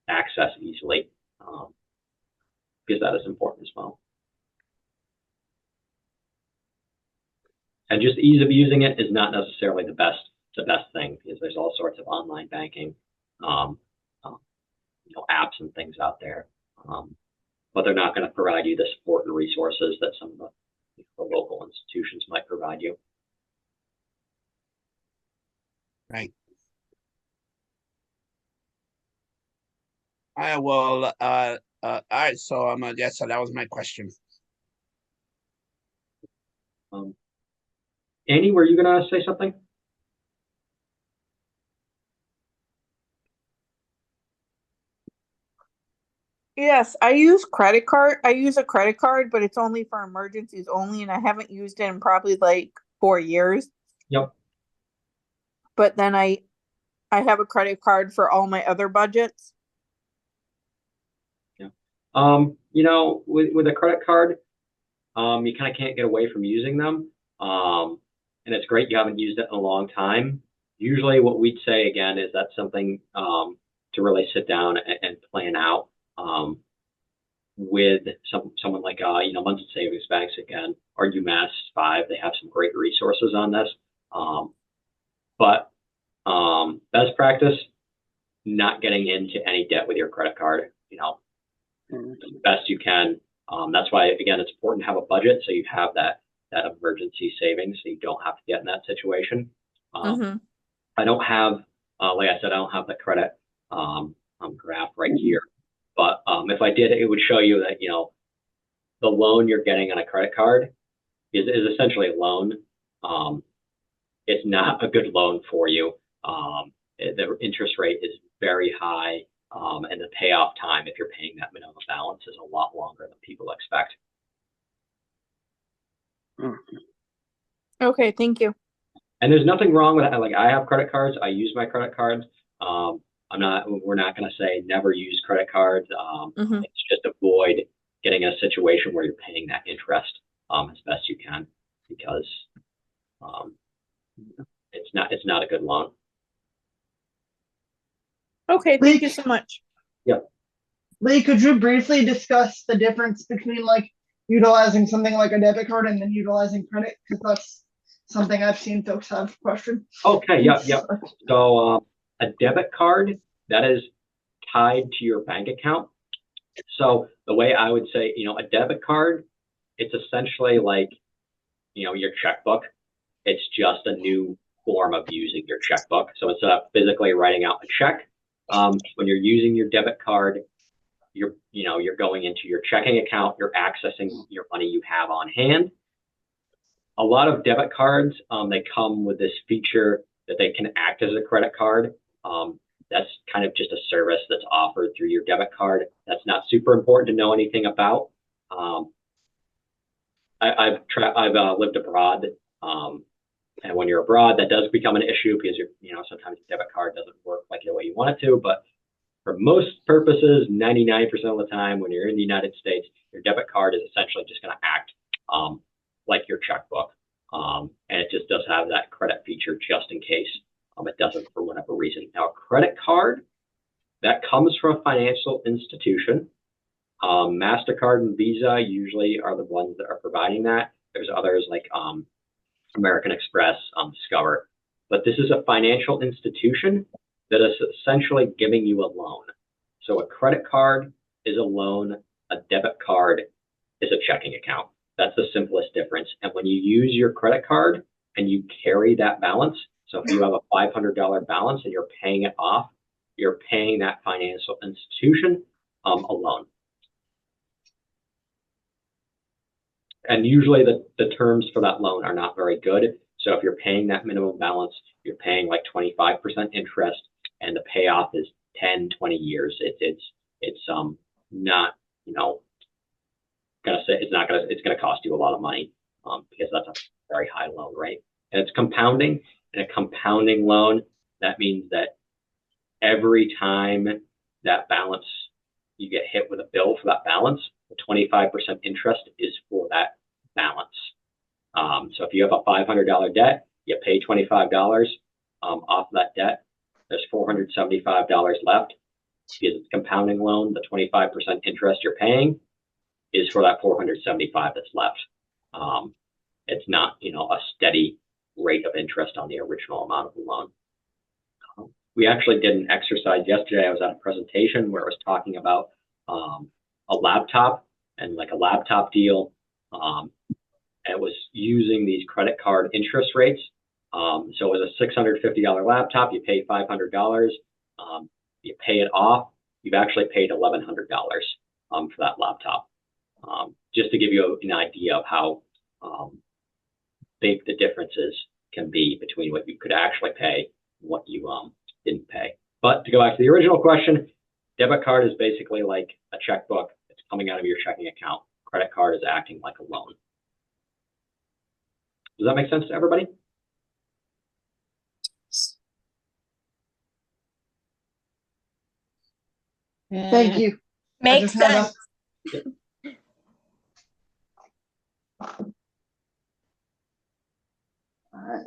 access easily, because that is important as well. And just ease of using it is not necessarily the best thing, because there's all sorts of online banking, apps and things out there, but they're not going to provide you the support and resources that some of the local institutions might provide you. Right. All right. Well, all right. So so that was my question. Annie, were you gonna say something? Yes, I use credit card. I use a credit card, but it's only for emergencies only, and I haven't used it in probably like 4 years. Yep. But then I have a credit card for all my other budgets. Yeah. With a credit card, you kind of can't get away from using them. And it's great you haven't used it in a long time. Usually what we'd say again is that's something to really sit down and plan out with someone like Munson Savings Banks again, or UMass 5. They have some great resources on this. But best practice, not getting into any debt with your credit card, the best you can. That's why, again, it's important to have a budget so you have that emergency savings so you don't have to get in that situation. I don't have, like I said, I don't have the credit graph right here. But if I did, it would show you that, the loan you're getting on a credit card is essentially a loan. It's not a good loan for you. The interest rate is very high, and the payoff time, if you're paying that minimum balance, is a lot longer than people expect. Okay, thank you. And there's nothing wrong with that. Like, I have credit cards. I use my credit cards. We're not going to say never use credit cards. It's just avoid getting in a situation where you're paying that interest as best you can, because it's not a good loan. Okay, thank you so much. Yep. Lee, could you briefly discuss the difference between like utilizing something like a debit card and then utilizing credit? Because that's something I've seen folks have questioned. Okay, yep. So a debit card, that is tied to your bank account. So the way I would say, a debit card, it's essentially like, your checkbook. It's just a new form of using your checkbook. So instead of physically writing out a check, when you're using your debit card, you're going into your checking account, you're accessing your money you have on hand. A lot of debit cards, they come with this feature that they can act as a credit card. That's kind of just a service that's offered through your debit card. That's not super important to know anything about. I've lived abroad, and when you're abroad, that does become an issue because sometimes your debit card doesn't work like the way you want it to. But for most purposes, 99% of the time, when you're in the United States, your debit card is essentially just going to act like your checkbook, and it just does have that credit feature just in case it doesn't for whatever reason. Now, a credit card, that comes from a financial institution. MasterCard and Visa usually are the ones that are providing that. There's others like American Express, Discover. But this is a financial institution that is essentially giving you a loan. So a credit card is a loan, a debit card is a checking account. That's the simplest difference. And when you use your credit card and you carry that balance, so if you have a $500 balance and you're paying it off, you're paying that financial institution a loan. And usually the terms for that loan are not very good. So if you're paying that minimum balance, you're paying like 25% interest, and the payoff is 10, 20 years. It's not, it's gonna cost you a lot of money because that's a very high loan rate. And it's compounding. And a compounding loan, that means that every time that balance, you get hit with a bill for that balance, the 25% interest is for that balance. So if you have a $500 debt, you pay $25 off of that debt. There's $475 left. Because it's a compounding loan, the 25% interest you're paying is for that $475 that's left. It's not, a steady rate of interest on the original amount of the loan. We actually did an exercise yesterday. I was at a presentation where I was talking about a laptop and like a laptop deal. And it was using these credit card interest rates. So it was a $650 laptop. You pay $500. You pay it off. You've actually paid $1,100 for that laptop. Just to give you an idea of how big the differences can be between what you could actually pay and what you didn't pay. But to go back to the original question, debit card is basically like a checkbook. It's coming out of your checking account. Credit card is acting like a loan. Does that make sense to everybody? Thank you. Makes just had a- sense. Alright.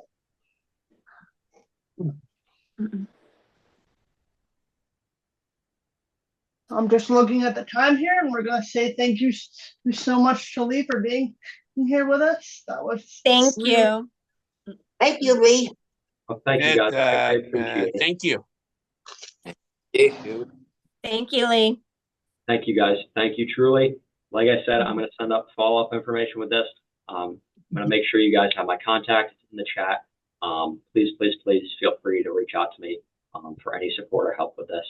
I'm just looking at the time here, and we're gonna say thank you so much to Lee for being here with us. That was Thank really- you. Thank you, Lee. Well, thank you guys. I appreciate it. Thank you. Thank you, Lee. Thank you guys. Thank you truly. Like I said, I'm going to send up follow-up information with this. I'm going to make sure you guys have my contact in the chat. Please feel free to reach out to me for any support or help with this.